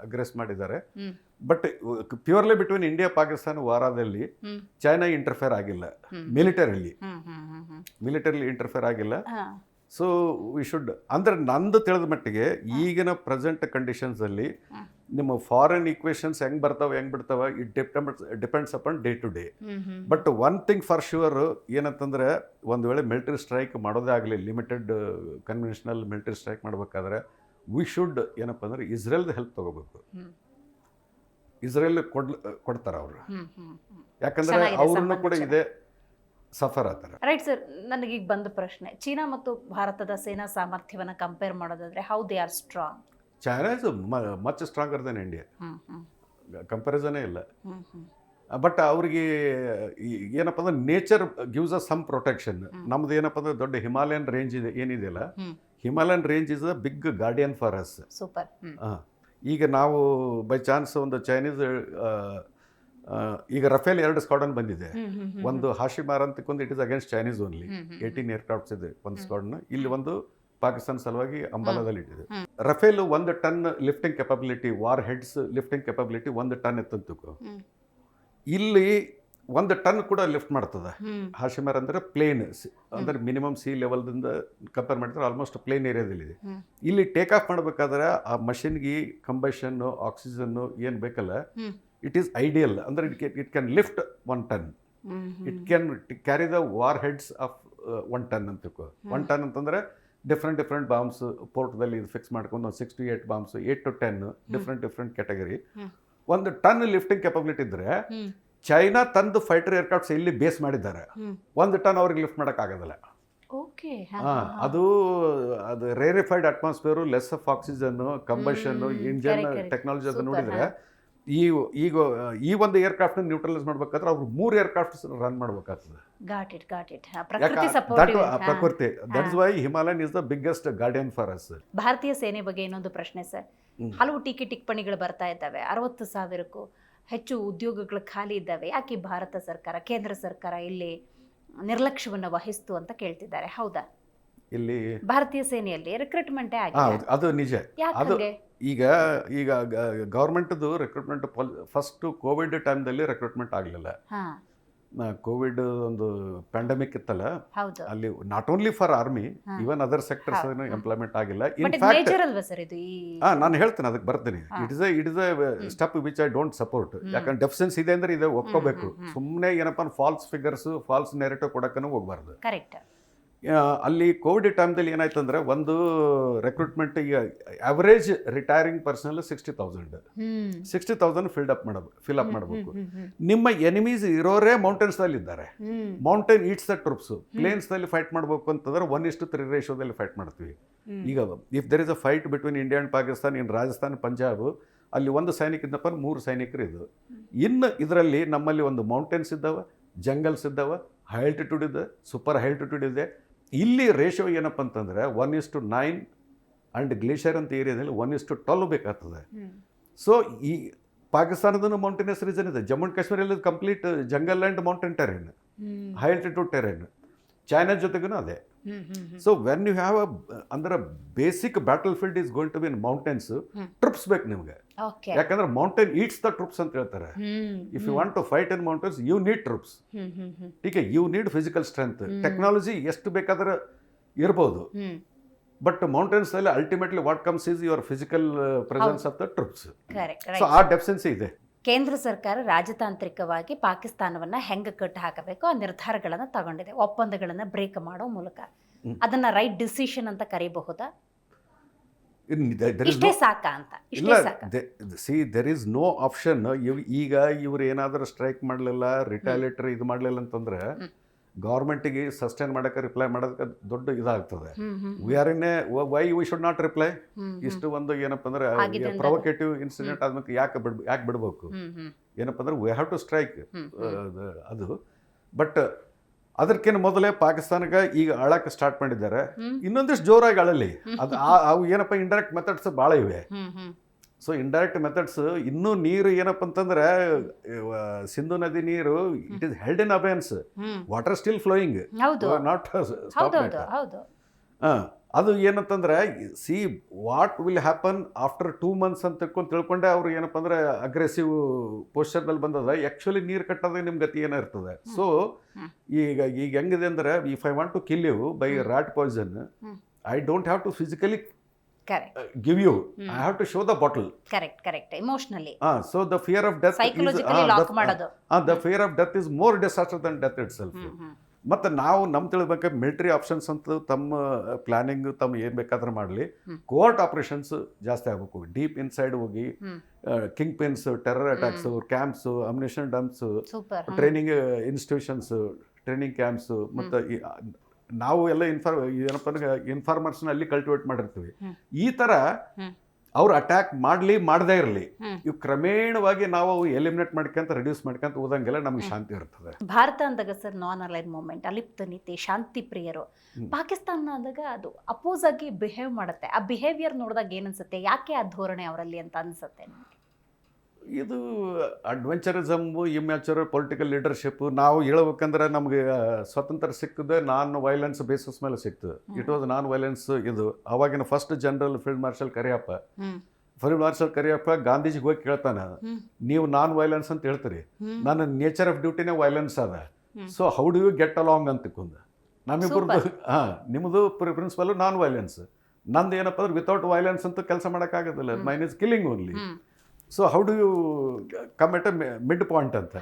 ಅಗ್ರೆಸ್ ಮಾಡಿದ್ದಾರೆ. But purely between India Pakistan ವಾರದಲ್ಲಿ ಚೈನಾ ಇಂಟರ್ಫೇರ್ ಆಗಿಲ್ಲ. ಮಿಲಿಟರಿಲಿ ಇಂಟರ್ಫೇರ್ ಆಗಿಲ್ಲ. ಸೊ ವಿ ಶುಡ್ ಅಂದ್ರೆ ನಂದು ತಿಳಿದ ಮಟ್ಟಿಗೆ ಈಗಿನ ಪ್ರೆಸೆಂಟ್ ಕಂಡೀಷನ್ಸಲ್ಲಿ ನಿಮ್ಮ ಫಾರಿನ್ ಈಕ್ವೇಷನ್ಸ್ ಹೆಂಗೆ ಬರ್ತಾವೆ ಹೆಂಗೆ ಬಿಡ್ತಾವೆ it depends upon day to day. But one thing for sure ಏನಂತಂದ್ರೆ ಒಂದು ವೇಳೆ ಮಿಲಿಟರಿ ಸ್ಟ್ರೈಕ್ ಮಾಡೋದೇ ಆಗಲಿ, ಲಿಮಿಟೆಡ್ ಕನ್ವೆನ್ಷನಲ್ ಮಿಲಿಟರಿ ಸ್ಟ್ರೈಕ್ ಮಾಡಬೇಕಾದ್ರೆ ವಿ ಶುಡ್ ಏನಪ್ಪ ಅಂದ್ರೆ ಇಸ್ರೇಲ್ದು ಹೆಲ್ಪ್ ತಗೋಬೇಕು. ಇಸ್ರೇಲ್ ಕೊಡ್ತಾರೆ ಅವರು, ಯಾಕಂದ್ರೆ ಅವ್ರನ್ನು ಕೂಡ ಇದೆ ಸಫರ್ ಆಗ್ತಾರೆ. ರೈಟ್ ಸರ್, ನನಗೀಗ ಬಂದ ಪ್ರಶ್ನೆ, ಚೀನಾ ಮತ್ತು ಭಾರತದ ಸೇನಾ ಸಾಮರ್ಥ್ಯವನ್ನು ಕಂಪೇರ್ ಮಾಡೋದಾದ್ರೆ how they are strong? China is much stronger than India, ಕಂಪ್ಯಾರಿಸನೇ ಇಲ್ಲ. ಬಟ್ ಅವ್ರಿಗೆ ಏನಪ್ಪ ಅಂದ್ರೆ nature gives us some protection. ನಮ್ದು ಏನಪ್ಪ ಅಂದ್ರೆ ದೊಡ್ಡ ಹಿಮಾಲಯನ್ ರೇಂಜ್ ಇದೆ ಏನಿದೆಯಲ್ಲ, Himalayan range is a big guardian for us. Super. ಈಗ ನಾವು ಬೈ ಚಾನ್ಸ್ ಒಂದು ಚೈನೀಸ್ ಈಗ ರಫೇಲ್ 2 ಸ್ಕ್ವಾಡನ್ ಬಂದಿದೆ. ಒಂದು ಹಾಶಿಮಾರ್ ಅಂತಕ್ಕೊಂದು it is against Chinese only, 18 aircrafts ಇದೆ ಒಂದು ಸ್ಕ್ವಾಡ್ನ. ಇಲ್ಲಿ ಒಂದು ಪಾಕಿಸ್ತಾನ ಸಲುವಾಗಿ ಅಂಬಾಲಾದಲ್ಲಿ ಇಟ್ಟಿದೆ. Rafale 1 ton lifting capability, warheads lifting capability 1 ton ಎತ್ತಂತಕ್ಕೂ. ಇಲ್ಲಿ 1 ಟನ್ ಕೂಡ ಲಿಫ್ಟ್ ಮಾಡ್ತದೆ. ಹಾಶಿಮಾರ್ ಅಂದ್ರೆ ಪ್ಲೇನ್, ಅಂದ್ರೆ ಮಿನಿಮಮ್ ಸಿ ಲೆವೆಲ್ದಿಂದ ಕಂಪೇರ್ ಮಾಡಿದ್ರೆ ಆಲ್ಮೋಸ್ಟ್ ಪ್ಲೇನ್ ಏರಿಯಾದಲ್ಲಿದೆ. ಇಲ್ಲಿ ಟೇಕ್ ಆಫ್ ಮಾಡಬೇಕಾದ್ರೆ ಆ ಮಷಿನ್ಗೆ ಕಂಬಷನ್ನು ಆಕ್ಸಿಜನ್ನು ಏನು ಬೇಕಲ್ಲ, ಇಟ್ ಈಸ್ ಐಡಿಯಲ್. ಅಂದ್ರೆ it can lift 1 ton. It can carry the warheads of 1 ton ಅಂತಕ್ಕೂ. 1 ಟನ್ ಅಂತಂದ್ರೆ ಡಿಫ್ರೆಂಟ್ ಬಾಂಬ್ಸ್ ಪೋರ್ಟ್ದಲ್ಲಿ ಇದು ಫಿಕ್ಸ್ ಮಾಡ್ಕೊಂಡು 6 to 8 bombs, 8 to 10 different category. 1 ton lifting capability ಇದ್ರೆ ಚೈನಾ ತಂದು ಫೈಟರ್ ಏರ್ಕ್ರಾಫ್ಟ್ಸ್ ಇಲ್ಲಿ ಬೇಸ್ ಮಾಡಿದ್ದಾರೆ. 1 ಟನ್ ಅವ್ರಿಗೆ ಲಿಫ್ಟ್ ಮಾಡೋಕ್ಕಾಗೋದಿಲ್ಲ. ಅದು rarefied atmosphere, less of oxygen, combustion, engine technology ಅದು ನೋಡಿದ್ರೆ ಈಗ ಈ ಒಂದು ಏರ್ಕ್ರಾಫ್ಟ್ ನ್ಯೂಟ್ರಲೈಸ್ ಮಾಡ್ಬೇಕಾದ್ರೆ ಅವ್ರು 3 ಏರ್ಕ್ರಾಫ್ಟ್ಸ್ ರನ್ ಮಾಡ್ಬೇಕಾಗ್ತದೆ. ಪ್ರಕೃತಿ. That's why Himalayan is the biggest guardian for us. ಭಾರತೀಯ ಸೇನೆ ಬಗ್ಗೆ ಇನ್ನೊಂದು ಪ್ರಶ್ನೆ ಸರ್. ಹಲವು ಟೀಕೆ ಟಿಪ್ಪಣಿಗಳು ಬರ್ತಾ ಇದ್ದಾವೆ. 60,000ಕ್ಕೂ ಹೆಚ್ಚು ಉದ್ಯೋಗಗಳು ಖಾಲಿ ಇದ್ದಾವೆ. ಯಾಕೆ ಭಾರತ ಸರ್ಕಾರ, ಕೇಂದ್ರ ಸರ್ಕಾರ ಇಲ್ಲಿ ನಿರ್ಲಕ್ಷ್ಯವನ್ನು ವಹಿಸ್ತು ಅಂತ ಕೇಳ್ತಿದ್ದಾರೆ. ಹೌದಾ? ಇಲ್ಲಿ ಭಾರತೀಯ ಸೇನೆಯಲ್ಲಿ ರಿಕ್ರೂಟ್ಮೆಂಟೇ ಆಗಿದೆ. ಅದು ನಿಜ. ಅದು ಈಗ ಗೌರ್ಮೆಂಟ್ದು ರಿಕ್ರೂಟ್ಮೆಂಟ್ ಫಸ್ಟ್ ಕೋವಿಡ್ ಟೈಮ್ದಲ್ಲಿ ರಿಕ್ರೂಟ್ಮೆಂಟ್ ಆಗಲಿಲ್ಲ. ಕೋವಿಡ್ ಒಂದು ಪ್ಯಾಂಡಮಿಕ್ ಇತ್ತಲ್ಲ, ಅಲ್ಲಿ not only for army, even other sectors employment ಆಗಿಲ್ಲ. ನಾನು ಹೇಳ್ತೇನೆ, ಅದಕ್ಕೆ ಬರ್ತೀನಿ. It is A step which I don't support. ಯಾಕಂದ್ರೆ ಡೆಫಿಷಿಯನ್ಸಿ ಇದೆ ಅಂದ್ರೆ ಇದೆ ಒಪ್ಕೋಬೇಕು. ಸುಮ್ಮನೆ ಏನಪ್ಪ ಫಾಲ್ಸ್ ಫಿಗರ್ಸ್, ಫಾಲ್ಸ್ ನೆರೇಟಿವ್ ಕೊಡಕ್ಕೂ ಹೋಗ್ಬಾರ್ದು. ಅಲ್ಲಿ ಕೋವಿಡ್ ಟೈಮ್ದಲ್ಲಿ ಏನಾಯ್ತು ಅಂದ್ರೆ ಒಂದು ರಿಕ್ರೂಟ್ಮೆಂಟ್, ಈಗ average retiring personal 60,000 fill up ಮಾಡಬೇಕು. ನಿಮ್ಮ ಎನಿಮೀಸ್ ಇರೋರೇ ಮೌಂಟೇನ್ಸ್ ದಲ್ಲಿ ಇದ್ದಾರೆ. Mountain eats the troops. Plains ದಲ್ಲಿ ಫೈಟ್ ಮಾಡಬೇಕು ಅಂತಂದ್ರೆ 1:3 ರೇಷಿಯೋದಲ್ಲಿ ಫೈಟ್ ಮಾಡ್ತೀವಿ. ಈಗ if there is a fight between India and Pakistan in Rajasthan, Punjab, ಅಲ್ಲಿ 1 ಸೈನಿಕ ಇದ್ದಪ್ಪ 3 ಸೈನಿಕರು ಇದು. ಇನ್ನು ಇದರಲ್ಲಿ ನಮ್ಮಲ್ಲಿ ಒಂದು ಮೌಂಟೇನ್ಸ್ ಇದ್ದಾವೆ, ಜಂಗಲ್ಸ್ ಇದ್ದಾವೆ, ಹೈ ಆಲ್ಟಿಟ್ಯೂಡ್ ಇದೆ, ಸೂಪರ್ ಹೈ ಆಲ್ಟಿಟ್ಯೂಡ್ ಇದೆ. ಇಲ್ಲಿ ರೇಷಿಯೋ ಏನಪ್ಪ ಅಂತಂದ್ರೆ 1:9 ಅಂಡ್ ಗ್ಲೇಷಿಯರ್ ಅಂತ ಏರಿಯಾದಲ್ಲಿ 1:12 ಬೇಕಾಗ್ತದೆ. ಸೊ ಈ ಪಾಕಿಸ್ತಾನದ ಮೌಂಟೇನಿಯಸ್ ರೀಜನ್ ಇದೆ. ಜಮ್ಮು ಅಂಡ್ ಕಾಶ್ಮೀರ ಎಲ್ಲ complete jungle and mountain terrain, high altitude terrain. China ಜೊತೆಗೂ ಅದೇ. ಸೊ ವೆನ್ ಯು ಹ್ಯಾವ್ ಅಂದ್ರೆ basic battle field is going to be in mountains. Troops ಬೇಕು ನಿಮ್ಗೆ, ಯಾಕಂದ್ರೆ ಮೌಂಟೇನ್ ಈಟ್ಸ್ ದ ಟ್ರೂಪ್ಸ್ ಅಂತ ಹೇಳ್ತಾರೆ. If you want to fight in mountains you need troops. ಟೀಕೆ, you need physical strength. Technology ಎಷ್ಟು ಬೇಕಾದ್ರೆ ಇರ್ಬೋದು, ಬಟ್ ಮೌಂಟೇನ್ಸ್ ಅಲ್ಲಿ ultimately what comes is your physical presence of the troops. So ಆ deficiency ಇದೆ. ಕೇಂದ್ರ ಸರ್ಕಾರ ರಾಜತಾಂತ್ರಿಕವಾಗಿ ಪಾಕಿಸ್ತಾನವನ್ನ ಹೆಂಗೆ ಕಟ್ಟಿ ಹಾಕಬೇಕು ಆ ನಿರ್ಧಾರಗಳನ್ನು ತಗೊಂಡಿದೆ, ಒಪ್ಪಂದಗಳನ್ನು ಬ್ರೇಕ್ ಮಾಡೋ ಮೂಲಕ. ಅದನ್ನ ರೈಟ್ ಡಿಸಿಷನ್ ಅಂತ ಕರೀಬಹುದಾ? ಇಷ್ಟೇ ಸಾಕಾ ಅಂತ? See, there is no option. ಈಗ ಇವ್ರು ಏನಾದರೂ ಸ್ಟ್ರೈಕ್ ಮಾಡಲಿಲ್ಲ, ರಿಟಾಲಿಯೇಟರಿ ಇದು ಮಾಡಲಿಲ್ಲ ಅಂತಂದ್ರೆ ಗೌರ್ಮೆಂಟಿಗೆ ಸಸ್ಟೈನ್ ಮಾಡೋಕ್ಕೆ ರಿಪ್ಲೈ ಮಾಡೋದಕ್ಕೆ ದೊಡ್ಡ ಇದಾಗ್ತದೆ. We are in a why we should not reply. ಇಷ್ಟು ಒಂದು ಏನಪ್ಪ ಅಂದ್ರೆ ಪ್ರೊವೊಕೇಟಿವ್ ಇನ್ಸಿಡೆಂಟ್ ಆದ್ಮೇಲೆ ಯಾಕೆ ಬಿಡಬೇಕು? ಏನಪ್ಪ ಅಂದ್ರೆ ವಿ ಹ್ಯಾವ್ ಟು ಸ್ಟ್ರೈಕ್ ಅದು. ಬಟ್ ಅದಕ್ಕಿಂತ ಮೊದಲೇ ಪಾಕಿಸ್ತಾನಕ್ಕೆ ಈಗ ಅಳಕ್ಕೆ ಸ್ಟಾರ್ಟ್ ಮಾಡಿದ್ದಾರೆ. ಇನ್ನೊಂದಿಷ್ಟು ಜೋರಾಗಿ ಅಳಲಿ. ಅದು ಅವು ಏನಪ್ಪ ಇಂಡೈರೆಕ್ಟ್ ಮೆಥಡ್ಸ್ ಭಾಳ ಇವೆ. ಸೊ ಇಂಡೈರೆಕ್ಟ್ ಮೆಥಡ್ಸ್ ಇನ್ನೂ ನೀರು ಏನಪ್ಪ ಅಂತಂದ್ರೆ ಸಿಂಧು ನದಿ ನೀರು it is held in abeyance, water still flowing, ಹೌದು ನಾಟ್ ಹೌದೌದು ಹೌದು. ಅದು ಏನಂತಂದ್ರೆ see what will happen after 2 months ಅಂತ ತಿಳ್ಕೊಂಡೆ ಅವ್ರು ಏನಪ್ಪ ಅಂದ್ರೆ ಅಗ್ರೆಸಿವ್ ಪೋಸ್ಚರ್ನಲ್ಲಿ ಬಂದದ. ಆ್ಯಕ್ಚುಲಿ ನೀರು ಕಟ್ಟೋದೇ ನಿಮ್ಮ ಗತಿ ಏನೋ ಇರ್ತದೆ. ಸೊ ಈಗ ಹೆಂಗಿದೆ ಅಂದ್ರೆ if I want to kill you by rat poison, I don't have to physically give you, I have to show the bottle. Correct. Emotionally. So the fear of death psychologically lock ಮಾಡೋದು. The fear of death is more disaster than death itself. ಮತ್ತು ನಾವು ನಮ್ಮ ತಿಳ್ಬೇಕು military options ಅಂತ ತಮ್ಮ planning ತಮ್ಮ ಏನು ಬೇಕಾದ್ರೆ ಮಾಡಲಿ, ಕೋರ್ಟ್ ಆಪರೇಷನ್ಸ್ ಜಾಸ್ತಿ ಆಗಬೇಕು. ಡೀಪ್ ಇನ್ಸೈಡ್ ಹೋಗಿ kingpins, terror attacks, camps, ammunition dumps, training institutions, training camps, ಮತ್ತು ನಾವು ಎಲ್ಲ ಏನಪ್ಪ ಅಂದ್ರೆ ಇನ್ಫಾರ್ಮರ್ಸ್ನ ಅಲ್ಲಿ ಕಲ್ಟಿವೇಟ್ ಮಾಡಿರ್ತೀವಿ. ಈ ಥರ ಅವ್ರು ಅಟ್ಯಾಕ್ ಮಾಡದೇ ಇರಲಿ, ಇವು ಕ್ರಮೇಣವಾಗಿ ನಾವು ಎಲಿಮಿನೇಟ್ ಮಾಡ್ಕೊಂತ ರಿಡ್ಯೂಸ್ ಮಾಡ್ಕೊಂತ ಹೋದಂಗೆಲ್ಲ ನಮ್ಗೆ ಶಾಂತಿ ಇರ್ತದೆ. ಭಾರತ ಅಂದಾಗ ಸರ್ ನಾನ್ ಅಲೈನ್ ಮೂವ್ಮೆಂಟ್, ಅಲಿಪ್ತ ನೀತಿ, ಶಾಂತಿ ಪ್ರಿಯರು. ಪಾಕಿಸ್ತಾನ ಅಂದಾಗ ಅದು ಅಪೋಸ್ ಆಗಿ ಬಿಹೇವ್ ಮಾಡುತ್ತೆ. ಆ ಬಿಹೇವಿಯರ್ ನೋಡಿದಾಗ ಏನನ್ಸುತ್ತೆ, ಯಾಕೆ ಆ ಧೋರಣೆ ಅವರಲ್ಲಿ ಅಂತ ಅನ್ಸುತ್ತೆ ನಿಮಗೆ? ಇದು ಅಡ್ವೆಂಚರಿಸಮ್, ಇಮ್ಯಾಚುರ್ ಪೊಲಿಟಿಕಲ್ ಲೀಡರ್ಶಿಪ್. ನಾವು ಹೇಳ್ಬೇಕಂದ್ರೆ ನಮಗೆ ಸ್ವತಂತ್ರ ಸಿಕ್ಕಿದೆ ನಾನ್ ವೈಲೆನ್ಸ್ ಬೇಸಿಸ್ ಮೇಲೆ ಸಿಕ್ತು. It was non violence. ಇದು ಅವಾಗಿನ first general field marshal Kariappa ಗಾಂಧೀಜಿಗೆ ಹೋಗಿ ಕೇಳ್ತಾನೆ, ನೀವು ನಾನ್ ವೈಲೆನ್ಸ್ ಅಂತ ಹೇಳ್ತೀರಿ, ನನ್ನ ನೇಚರ್ ಆಫ್ ಡ್ಯೂಟಿನೇ ವೈಲೆನ್ಸ್ ಅದ, so how do you get along ಅಂತ ತಿಳ್ಕೊಂಡು ನಮ್ಮಿಬ್ಬರದ್ದು ನಿಮ್ಮದು ಪ್ರಿನ್ಸಿಪಲ್ ನಾನ್ ವೈಲೆನ್ಸ್, ನಂದು ಏನಪ್ಪ ಅಂದ್ರೆ ವಿತೌಟ್ ವೈಲೆನ್ಸ್ ಅಂತ ಕೆಲಸ ಮಾಡೋಕ್ಕಾಗೋದಿಲ್ಲ, mine is killing only. So how do you come at a mid point ಅಂತ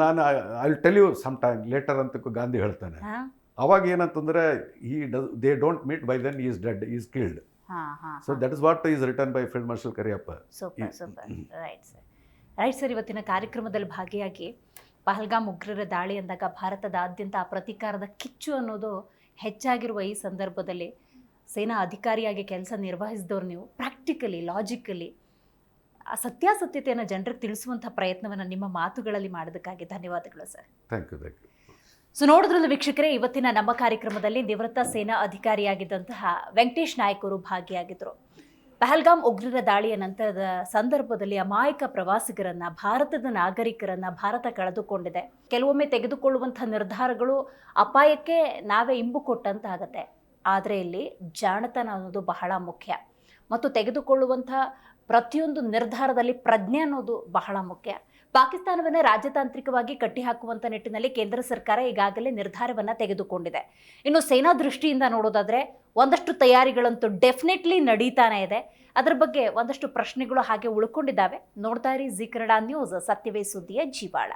ನಾನು I will tell you some time later ಅಂತ ಗಾಂಧಿ ಹೇಳ್ತಾನೆ. ಅವಾಗ ಏನಂತಂದ್ರೆ they don't meet by then is dead, is killed. So that is what is return by field marshal Cariappa. Right sir, ಇವತ್ತಿನ ಕಾರ್ಯಕ್ರಮದಲ್ಲಿ ಭಾಗಿಯಾಗಿ ಪಹಲ್ಗಾಮ್ ಉಗ್ರರ ದಾಳಿ ಅಂದಾಗ ಭಾರತದಾದ್ಯಂತ ಆ ಪ್ರತೀಕಾರದ ಕಿಚ್ಚು ಅನ್ನೋದು ಹೆಚ್ಚಾಗಿರುವ ಈ ಸಂದರ್ಭದಲ್ಲಿ ಸೇನಾ ಅಧಿಕಾರಿಯಾಗಿ ಕೆಲಸ ನಿರ್ವಹಿಸಿದವ್ರು ನೀವು ಪ್ರಾಕ್ಟಿಕಲಿ, ಲಾಜಿಕಲಿ ಆ ಸತ್ಯಾಸತ್ಯತೆಯನ್ನು ಜನರಿಗೆ ತಿಳಿಸುವಂಥ ಪ್ರಯತ್ನವನ್ನು ನಿಮ್ಮ ಮಾತುಗಳಲ್ಲಿ ಮಾಡೋದಕ್ಕಾಗಿ ಧನ್ಯವಾದಗಳು ಸರ್. Thank you. ಸೊ ನೋಡಿದ್ರಲ್ಲ ವೀಕ್ಷಕರೇ, ಇವತ್ತಿನ ನಮ್ಮ ಕಾರ್ಯಕ್ರಮದಲ್ಲಿ ನಿವೃತ್ತ ಸೇನಾ ಅಧಿಕಾರಿಯಾಗಿದ್ದಂತಹ ವೆಂಕಟೇಶ್ ನಾಯ್ಕ್ ಅವರು ಭಾಗಿಯಾಗಿದ್ದರು. ಪಹಲ್ಗಾಮ್ ಉಗ್ರರ ದಾಳಿಯ ನಂತರದ ಸಂದರ್ಭದಲ್ಲಿ ಅಮಾಯಕ ಪ್ರವಾಸಿಗರನ್ನ, ಭಾರತದ ನಾಗರಿಕರನ್ನ ಭಾರತ ಕಳೆದುಕೊಂಡಿದೆ. ಕೆಲವೊಮ್ಮೆ ತೆಗೆದುಕೊಳ್ಳುವಂಥ ನಿರ್ಧಾರಗಳು ಅಪಾಯಕ್ಕೆ ನಾವೇ ಇಂಬು ಕೊಟ್ಟಂತಾಗತ್ತೆ. ಆದರೆ ಇಲ್ಲಿ ಜಾಣತನ ಅನ್ನೋದು ಬಹಳ ಮುಖ್ಯ, ಮತ್ತು ತೆಗೆದುಕೊಳ್ಳುವಂಥ ಪ್ರತಿಯೊಂದು ನಿರ್ಧಾರದಲ್ಲಿ ಪ್ರಜ್ಞೆ ಅನ್ನೋದು ಬಹಳ ಮುಖ್ಯ. ಪಾಕಿಸ್ತಾನವನ್ನು ರಾಜತಾಂತ್ರಿಕವಾಗಿ ಕಟ್ಟಿಹಾಕುವಂಥ ನಿಟ್ಟಿನಲ್ಲಿ ಕೇಂದ್ರ ಸರ್ಕಾರ ಈಗಾಗಲೇ ನಿರ್ಧಾರವನ್ನು ತೆಗೆದುಕೊಂಡಿದೆ. ಇನ್ನು ಸೇನಾ ದೃಷ್ಟಿಯಿಂದ ನೋಡೋದಾದರೆ ಒಂದಷ್ಟು ತಯಾರಿಗಳಂತೂ ಡೆಫಿನೆಟ್ಲಿ ನಡೀತಾನೆ ಇದೆ. ಅದರ ಬಗ್ಗೆ ಒಂದಷ್ಟು ಪ್ರಶ್ನೆಗಳು ಹಾಗೆ ಉಳ್ಕೊಂಡಿದ್ದಾವೆ. ನೋಡ್ತಾ ಇರಿ ಜೀ ಕನ್ನಡ ನ್ಯೂಸ್, ಸತ್ಯವೇ ಸುದ್ದಿಯ ಜೀವಾಳ.